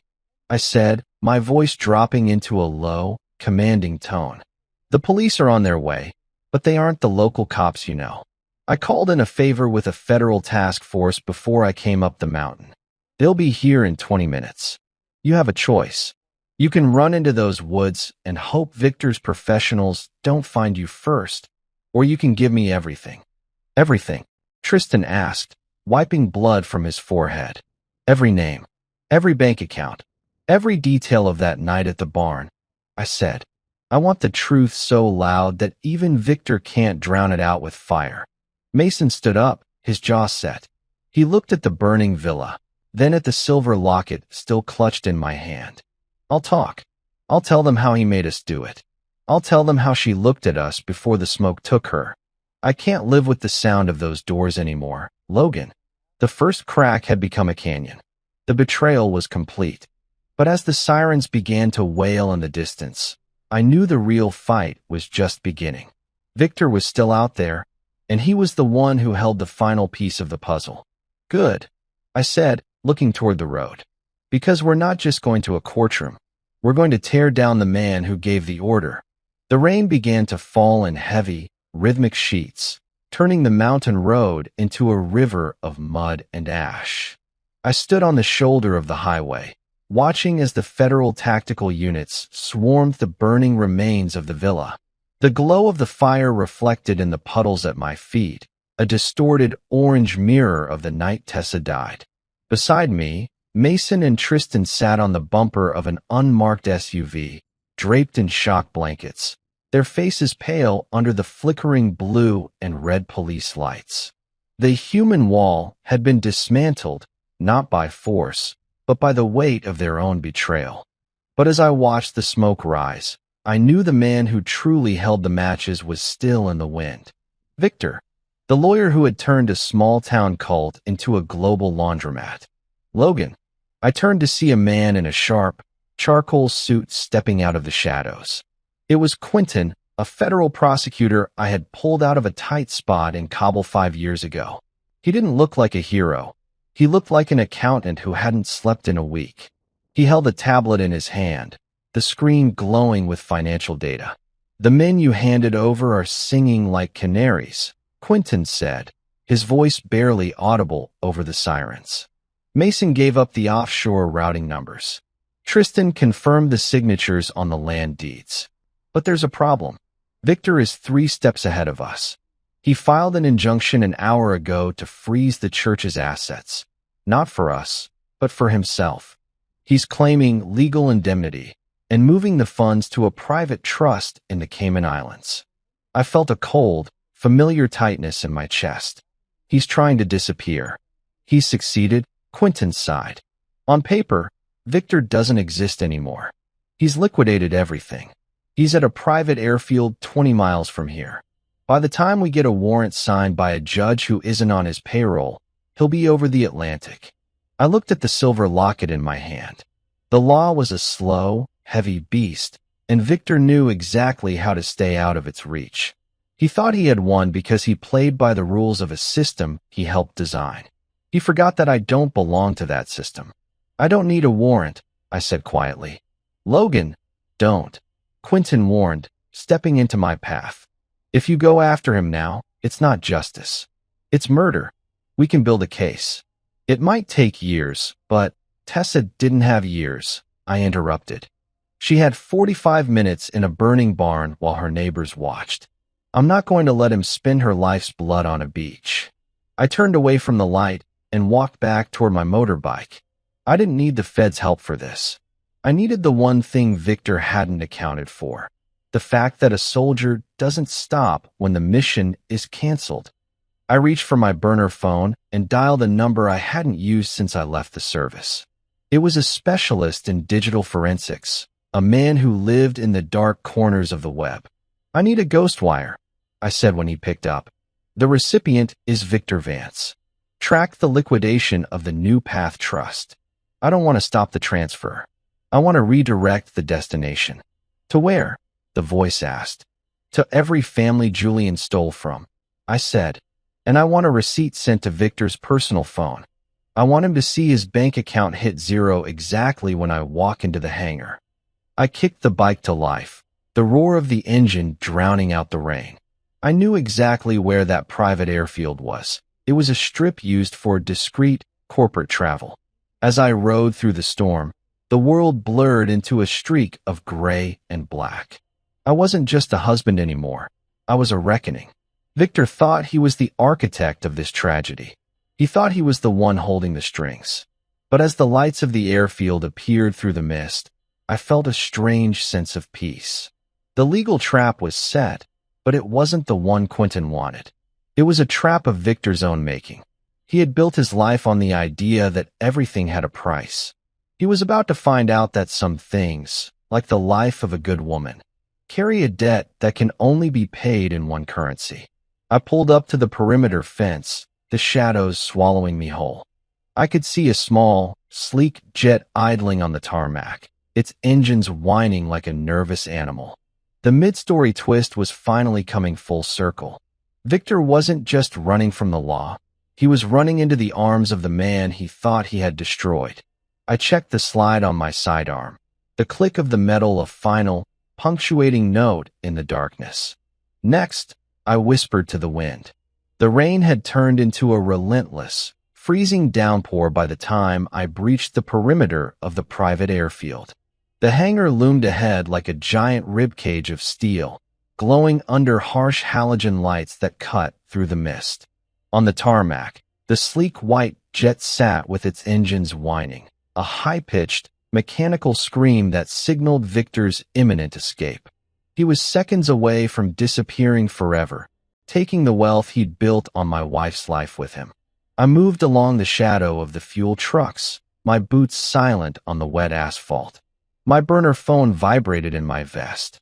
I said, my voice dropping into a low, commanding tone. The police are on their way, but they aren't the local cops you know. I called in a favor with a federal task force before I came up the mountain. They'll be here in 20 minutes. You have a choice. You can run into those woods and hope Victor's professionals don't find you first, or you can give me everything. Everything, Tristan asked, wiping blood from his forehead. Every name, every bank account, every detail of that night at the barn. I said, I want the truth so loud that even Victor can't drown it out with fire. Mason stood up, his jaw set. He looked at the burning villa, then at the silver locket still clutched in my hand. I'll talk. I'll tell them how he made us do it. I'll tell them how she looked at us before the smoke took her. I can't live with the sound of those doors anymore, Logan. The first crack had become a canyon. The betrayal was complete. But as the sirens began to wail in the distance, I knew the real fight was just beginning. Victor was still out there, and he was the one who held the final piece of the puzzle. Good, I said, looking toward the road. Because we're not just going to a courtroom. We're going to tear down the man who gave the order. The rain began to fall in heavy, rhythmic sheets, turning the mountain road into a river of mud and ash. I stood on the shoulder of the highway, watching as the federal tactical units swarmed the burning remains of the villa. The glow of the fire reflected in the puddles at my feet, a distorted orange mirror of the night Tessa died. Beside me, Mason and Tristan sat on the bumper of an unmarked SUV, draped in shock blankets, their faces pale under the flickering blue and red police lights. The human wall had been dismantled, not by force, but by the weight of their own betrayal. But as I watched the smoke rise, I knew the man who truly held the matches was still in the wind. Victor, the lawyer who had turned a small-town cult into a global laundromat. Logan, I turned to see a man in a sharp, charcoal suit stepping out of the shadows. It was Quentin, a federal prosecutor I had pulled out of a tight spot in Kabul 5 years ago. He didn't look like a hero. He looked like an accountant who hadn't slept in a week. He held a tablet in his hand, the screen glowing with financial data. The men you handed over are singing like canaries, Quentin said, his voice barely audible over the sirens. Mason gave up the offshore routing numbers. Tristan confirmed the signatures on the land deeds. But there's a problem. Victor is 3 steps ahead of us. He filed an injunction an hour ago to freeze the church's assets. Not for us, but for himself. He's claiming legal indemnity and moving the funds to a private trust in the Cayman Islands. I felt a cold, familiar tightness in my chest. He's trying to disappear. He's succeeded, Quentin sighed. On paper, Victor doesn't exist anymore. He's liquidated everything. He's at a private airfield 20 miles from here. By the time we get a warrant signed by a judge who isn't on his payroll, he'll be over the Atlantic. I looked at the silver locket in my hand. The law was a slow, heavy beast, and Victor knew exactly how to stay out of its reach. He thought he had won because he played by the rules of a system he helped design. He forgot that I don't belong to that system. I don't need a warrant, I said quietly. Logan, don't, Quentin warned, stepping into my path. If you go after him now, it's not justice. It's murder. We can build a case. It might take years, but Tessa didn't have years, I interrupted. She had 45 minutes in a burning barn while her neighbors watched. I'm not going to let him spend her life's blood on a beach. I turned away from the light and walked back toward my motorbike. I didn't need the feds' help for this. I needed the one thing Victor hadn't accounted for. The fact that a soldier doesn't stop when the mission is canceled. I reached for my burner phone and dialed a number I hadn't used since I left the service. It was a specialist in digital forensics, a man who lived in the dark corners of the web. "I need a ghost wire," I said when he picked up. "The recipient is Victor Vance. Track the liquidation of the New Path Trust. I don't want to stop the transfer. I want to redirect the destination." "To where?" the voice asked. "To every family Julian stole from," I said. "And I want a receipt sent to Victor's personal phone. I want him to see his bank account hit zero exactly when I walk into the hangar." I kicked the bike to life, the roar of the engine drowning out the rain. I knew exactly where that private airfield was. It was a strip used for discreet, corporate travel. As I rode through the storm, the world blurred into a streak of gray and black. I wasn't just a husband anymore. I was a reckoning. Victor thought he was the architect of this tragedy. He thought he was the one holding the strings. But as the lights of the airfield appeared through the mist, I felt a strange sense of peace. The legal trap was set, but it wasn't the one Quentin wanted. It was a trap of Victor's own making. He had built his life on the idea that everything had a price. He was about to find out that some things, like the life of a good woman, carry a debt that can only be paid in one currency. I pulled up to the perimeter fence, the shadows swallowing me whole. I could see a small, sleek jet idling on the tarmac, its engines whining like a nervous animal. The mid-story twist was finally coming full circle. Victor wasn't just running from the law. He was running into the arms of the man he thought he had destroyed. I checked the slide on my sidearm, the click of the metal a final, punctuating note in the darkness. "Next," I whispered to the wind. The rain had turned into a relentless, freezing downpour by the time I breached the perimeter of the private airfield. The hangar loomed ahead like a giant ribcage of steel, glowing under harsh halogen lights that cut through the mist. On the tarmac, the sleek white jet sat with its engines whining, a high-pitched, mechanical scream that signaled Victor's imminent escape. He was seconds away from disappearing forever, taking the wealth he'd built on my wife's life with him. I moved along the shadow of the fuel trucks, my boots silent on the wet asphalt. My burner phone vibrated in my vest.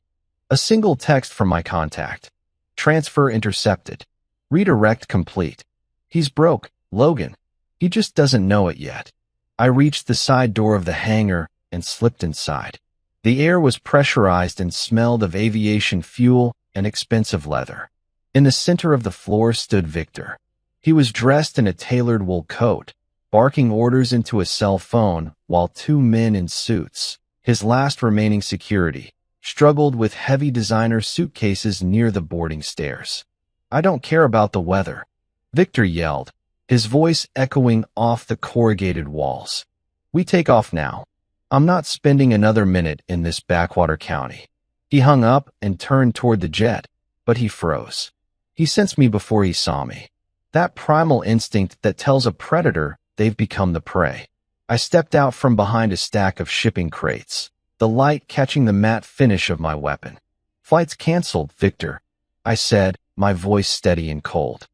A single text from my contact. "Transfer intercepted. Redirect complete. He's broke, Logan. He just doesn't know it yet." I reached the side door of the hangar and slipped inside. The air was pressurized and smelled of aviation fuel and expensive leather. In the center of the floor stood Victor. He was dressed in a tailored wool coat, barking orders into a cell phone while two men in suits, his last remaining security, struggled with heavy designer suitcases near the boarding stairs. "I don't care about the weather," Victor yelled, his voice echoing off the corrugated walls. "We take off now. I'm not spending another minute in this backwater county." He hung up and turned toward the jet, but he froze. He sensed me before he saw me. That primal instinct that tells a predator they've become the prey. I stepped out from behind a stack of shipping crates, the light catching the matte finish of my weapon. "Flight's canceled, Victor," I said, my voice steady and cold.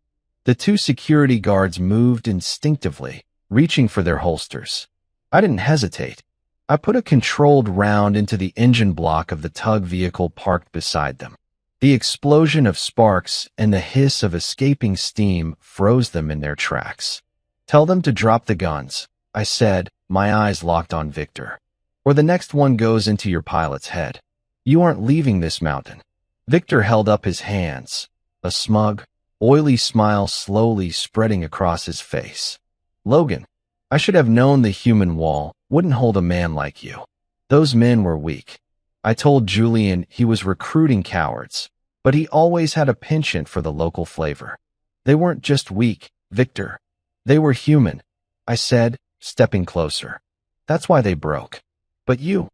The two security guards moved instinctively, reaching for their holsters. I didn't hesitate. I put a controlled round into the engine block of the tug vehicle parked beside them. The explosion of sparks and the hiss of escaping steam froze them in their tracks. "Tell them to drop the guns," I said, my eyes locked on Victor. "Or the next one goes into your pilot's head. You aren't leaving this mountain." Victor held up his hands, a smug, oily smile slowly spreading across his face. "Logan, I should have known the human wall wouldn't hold a man like you. Those men were weak. I told Julian he was recruiting cowards, but he always had a penchant for the local flavor. They weren't just weak, Victor. They were human," I said, stepping closer. "That's why they broke. But you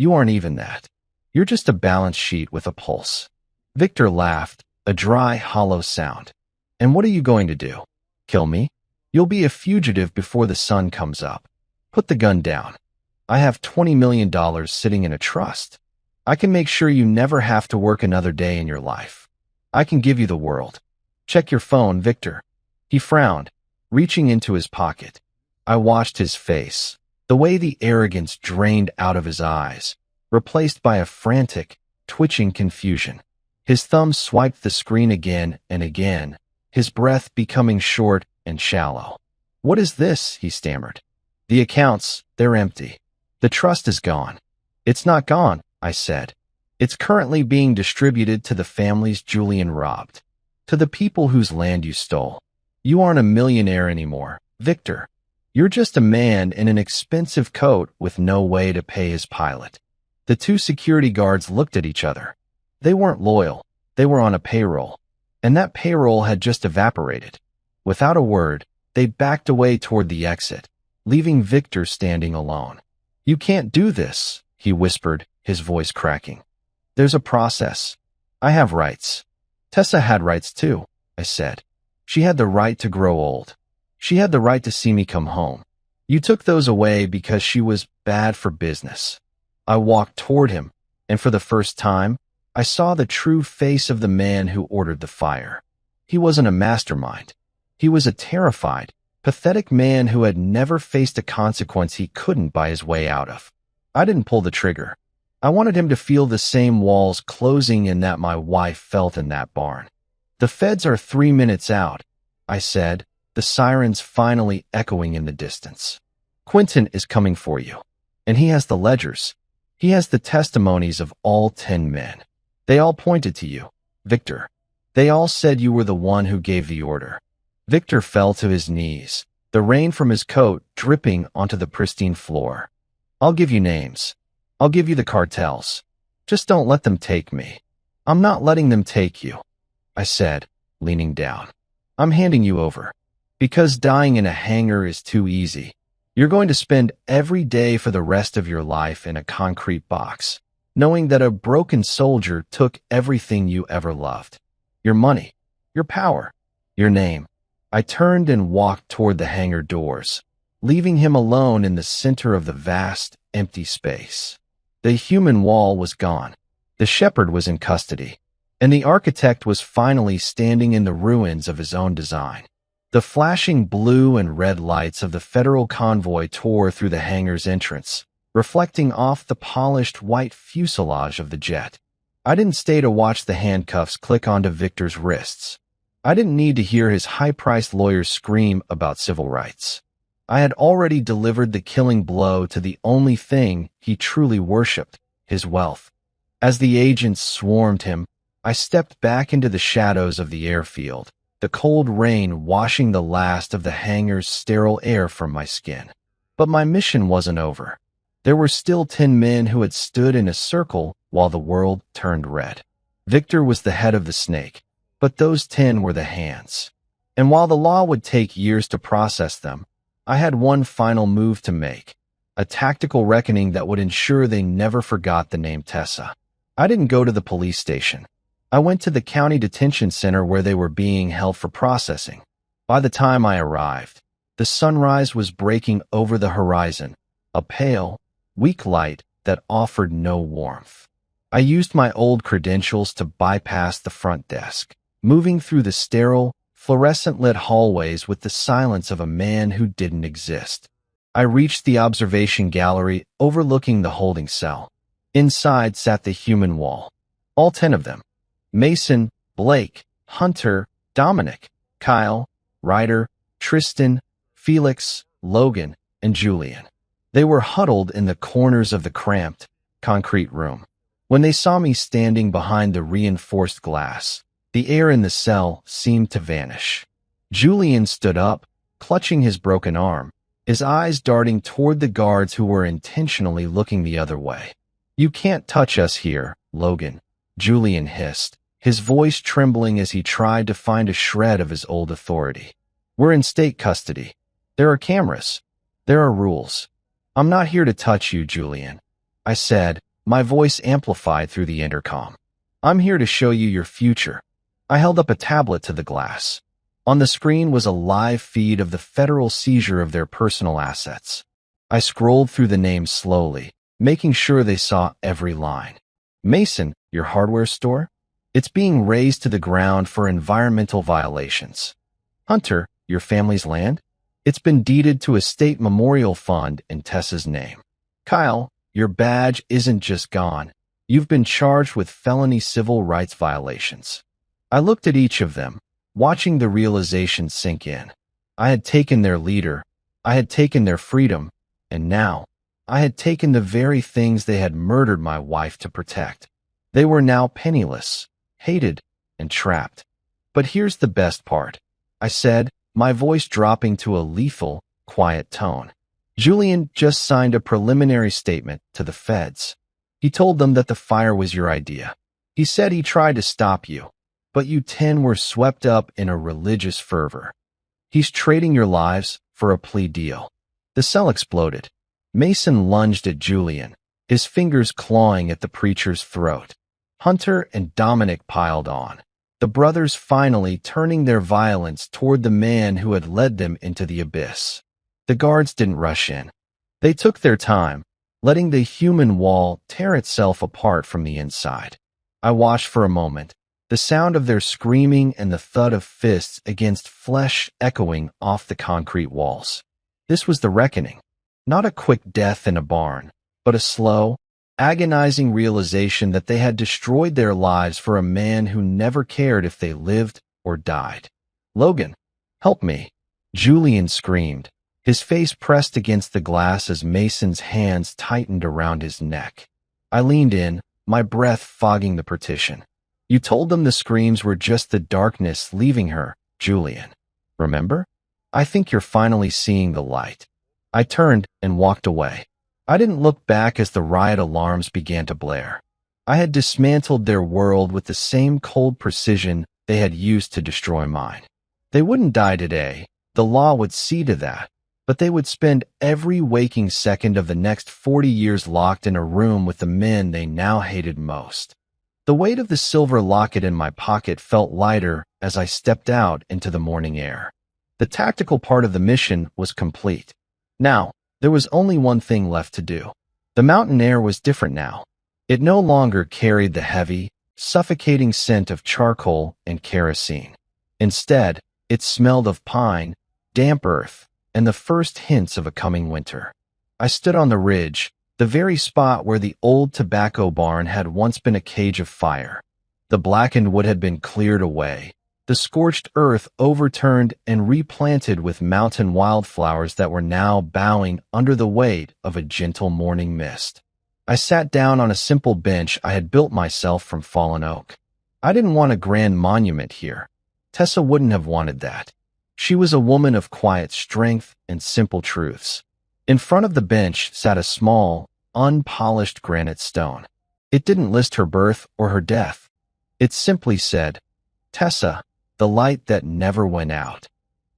aren't even that. You're just a balance sheet with a pulse." Victor laughed, a dry, hollow sound. "And what are you going to do? Kill me? You'll be a fugitive before the sun comes up. Put the gun down." I have $20 million sitting in a trust. I can make sure you never have to work another day in your life. I can give you the world. Check your phone, Victor." He frowned, reaching into his pocket. I watched his face, the way the arrogance drained out of his eyes, replaced by a frantic, twitching confusion. His thumb swiped the screen again and again, his breath becoming short and shallow. "What is this?" he stammered. "The accounts, they're empty. The trust is gone." "It's not gone," I said. "It's currently being distributed to the families Julian robbed, to the people whose land you stole. You aren't a millionaire anymore, Victor. You're just a man in an expensive coat with no way to pay his pilot." The two security guards looked at each other. They weren't loyal. They were on a payroll, and that payroll had just evaporated. Without a word, they backed away toward the exit, leaving Victor standing alone. "You can't do this," he whispered, his voice cracking. "There's a process. I have rights." "Tessa had rights too," I said. "She had the right to grow old. She had the right to see me come home. You took those away because she was bad for business." I walked toward him, and for the first time, I saw the true face of the man who ordered the fire. He wasn't a mastermind. He was a terrified, pathetic man who had never faced a consequence he couldn't buy his way out of. I didn't pull the trigger. I wanted him to feel the same walls closing in that my wife felt in that barn. "The feds are 3 minutes out," I said, the sirens finally echoing in the distance. "Quentin is coming for you. And he has the ledgers. He has the testimonies of all 10 men. They all pointed to you, Victor. They all said you were the one who gave the order." Victor fell to his knees, the rain from his coat dripping onto the pristine floor. "I'll give you names. I'll give you the cartels. Just don't let them take me." "I'm not letting them take you," I said, leaning down. "I'm handing you over. Because dying in a hangar is too easy. You're going to spend every day for the rest of your life in a concrete box, knowing that a broken soldier took everything you ever loved. Your money, your power, your name." I turned and walked toward the hangar doors, leaving him alone in the center of the vast, empty space. The human wall was gone. The shepherd was in custody, and the architect was finally standing in the ruins of his own design. The flashing blue and red lights of the federal convoy tore through the hangar's entrance, reflecting off the polished white fuselage of the jet. I didn't stay to watch the handcuffs click onto Victor's wrists. I didn't need to hear his high-priced lawyers scream about civil rights. I had already delivered the killing blow to the only thing he truly worshipped, his wealth. As the agents swarmed him, I stepped back into the shadows of the airfield, the cold rain washing the last of the hangar's sterile air from my skin. But my mission wasn't over. There were still 10 men who had stood in a circle while the world turned red. Victor was the head of the snake, but those 10 were the hands. And while the law would take years to process them, I had one final move to make, a tactical reckoning that would ensure they never forgot the name Tessa. I didn't go to the police station. I went to the county detention center where they were being held for processing. By the time I arrived, the sunrise was breaking over the horizon, a pale, weak light that offered no warmth. I used my old credentials to bypass the front desk, moving through the sterile, fluorescent-lit hallways with the silence of a man who didn't exist. I reached the observation gallery overlooking the holding cell. Inside sat the human wall. All 10 of them. Mason, Blake, Hunter, Dominic, Kyle, Ryder, Tristan, Felix, Logan, and Julian. They were huddled in the corners of the cramped, concrete room. When they saw me standing behind the reinforced glass, the air in the cell seemed to vanish. Julian stood up, clutching his broken arm, his eyes darting toward the guards who were intentionally looking the other way. "You can't touch us here, Logan," Julian hissed, his voice trembling as he tried to find a shred of his old authority. "We're in state custody. There are cameras. There are rules. I'm not here to touch you, Julian," I said, my voice amplified through the intercom. "I'm here to show you your future." I held up a tablet to the glass. On the screen was a live feed of the federal seizure of their personal assets. I scrolled through the names slowly, making sure they saw every line. Mason, your hardware store? It's being razed to the ground for environmental violations. Hunter, your family's land? It's been deeded to a state memorial fund in Tessa's name. Kyle, your badge isn't just gone. You've been charged with felony civil rights violations. I looked at each of them, watching the realization sink in. I had taken their leader, I had taken their freedom, and now, I had taken the very things they had murdered my wife to protect. They were now penniless, hated, and trapped. But here's the best part, I said, my voice dropping to a lethal, quiet tone. Julian just signed a preliminary statement to the feds. He told them that the fire was your idea. He said he tried to stop you, but you 10 were swept up in a religious fervor. He's trading your lives for a plea deal. The cell exploded. Mason lunged at Julian, his fingers clawing at the preacher's throat. Hunter and Dominic piled on, the brothers finally turning their violence toward the man who had led them into the abyss. The guards didn't rush in. They took their time, letting the human wall tear itself apart from the inside. I watched for a moment, the sound of their screaming and the thud of fists against flesh echoing off the concrete walls. This was the reckoning. Not a quick death in a barn, but a slow, agonizing realization that they had destroyed their lives for a man who never cared if they lived or died. Logan, help me, Julian screamed, his face pressed against the glass as Mason's hands tightened around his neck. I leaned in, my breath fogging the partition. You told them the screams were just the darkness leaving her, Julian. Remember? I think you're finally seeing the light. I turned and walked away. I didn't look back as the riot alarms began to blare. I had dismantled their world with the same cold precision they had used to destroy mine. They wouldn't die today, the law would see to that, but they would spend every waking second of the next 40 years locked in a room with the men they now hated most. The weight of the silver locket in my pocket felt lighter as I stepped out into the morning air. The tactical part of the mission was complete. Now, there was only one thing left to do. The mountain air was different now. It no longer carried the heavy, suffocating scent of charcoal and kerosene. Instead, it smelled of pine, damp earth, and the first hints of a coming winter. I stood on the ridge, the very spot where the old tobacco barn had once been a cage of fire. The blackened wood had been cleared away, the scorched earth overturned and replanted with mountain wildflowers that were now bowing under the weight of a gentle morning mist. I sat down on a simple bench I had built myself from fallen oak. I didn't want a grand monument here. Tessa wouldn't have wanted that. She was a woman of quiet strength and simple truths. In front of the bench sat a small, unpolished granite stone. It didn't list her birth or her death. It simply said, Tessa, the light that never went out.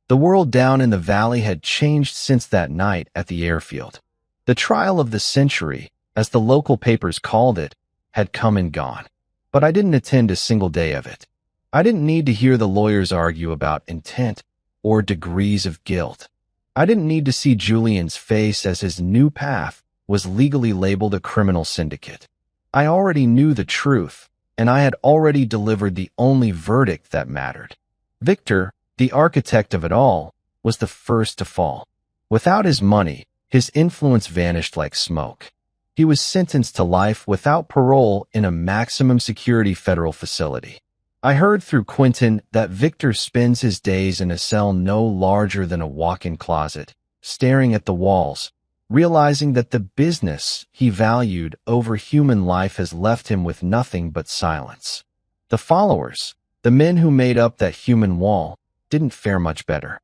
The world down in the valley had changed since that night at the airfield. The trial of the century, as the local papers called it, had come and gone. But I didn't attend a single day of it. I didn't need to hear the lawyers argue about intent or degrees of guilt. I didn't need to see Julian's face as his new path was legally labeled a criminal syndicate. I already knew the truth, and I had already delivered the only verdict that mattered. Victor, the architect of it all, was the first to fall. Without his money, his influence vanished like smoke. He was sentenced to life without parole in a maximum security federal facility. I heard through Quentin that Victor spends his days in a cell no larger than a walk-in closet, staring at the walls, realizing that the business he valued over human life has left him with nothing but silence. The followers, the men who made up that human wall, didn't fare much better.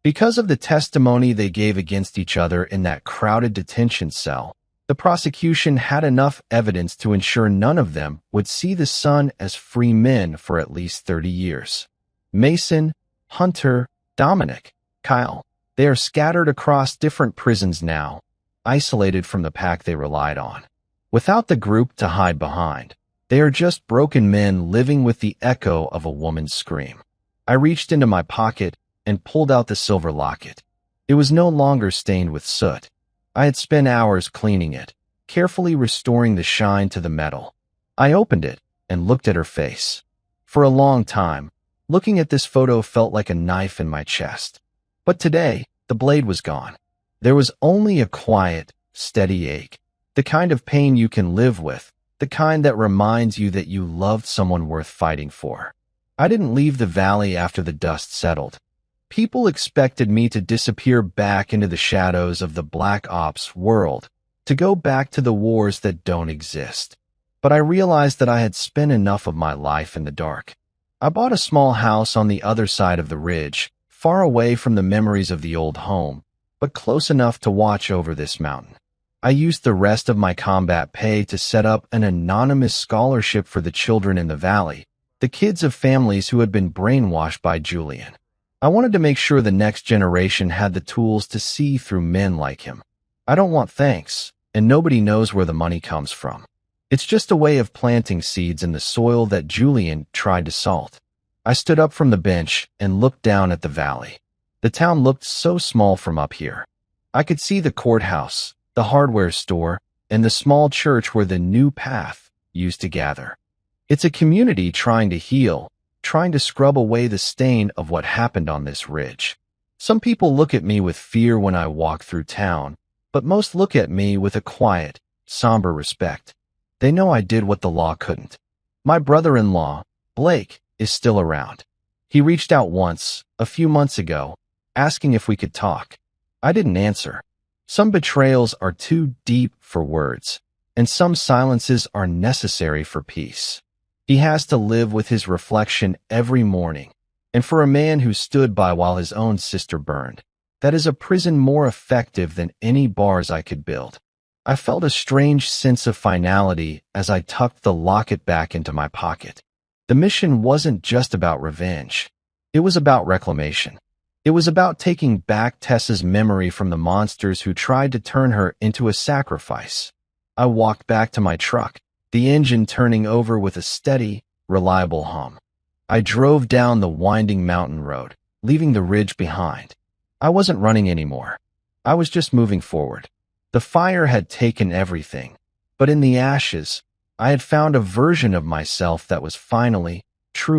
Because of the testimony they gave against each other in that crowded detention cell, the prosecution had enough evidence to ensure none of them would see the sun as free men for at least 30 years. Mason, Hunter, Dominic, Kyle, they are scattered across different prisons now, isolated from the pack they relied on. Without the group to hide behind, they are just broken men living with the echo of a woman's scream. I reached into my pocket and pulled out the silver locket. It was no longer stained with soot. I had spent hours cleaning it, carefully restoring the shine to the metal. I opened it and looked at her face. For a long time, looking at this photo felt like a knife in my chest. But today, the blade was gone. There was only a quiet, steady ache, the kind of pain you can live with, the kind that reminds you that you loved someone worth fighting for. I didn't leave the valley after the dust settled. People expected me to disappear back into the shadows of the Black Ops world, to go back to the wars that don't exist. But I realized that I had spent enough of my life in the dark. I bought a small house on the other side of the ridge, far away from the memories of the old home, but close enough to watch over this mountain. I used the rest of my combat pay to set up an anonymous scholarship for the children in the valley, the kids of families who had been brainwashed by Julian. I wanted to make sure the next generation had the tools to see through men like him. I don't want thanks, and nobody knows where the money comes from. It's just a way of planting seeds in the soil that Julian tried to salt. I stood up from the bench and looked down at the valley. The town looked so small from up here. I could see the courthouse, the hardware store, and the small church where the new path used to gather. It's a community trying to heal, trying to scrub away the stain of what happened on this ridge. Some people look at me with fear when I walk through town, but most look at me with a quiet, somber respect. They know I did what the law couldn't. My brother-in-law, Blake, is still around. He reached out once, a few months ago, asking if we could talk. I didn't answer. Some betrayals are too deep for words, and some silences are necessary for peace. He has to live with his reflection every morning, and for a man who stood by while his own sister burned, that is a prison more effective than any bars I could build. I felt a strange sense of finality as I tucked the locket back into my pocket. The mission wasn't just about revenge. It was about reclamation. It was about taking back Tessa's memory from the monsters who tried to turn her into a sacrifice. I walked back to my truck, the engine turning over with a steady, reliable hum. I drove down the winding mountain road, leaving the ridge behind. I wasn't running anymore. I was just moving forward. The fire had taken everything, but in the ashes, I had found a version of myself that was finally, truly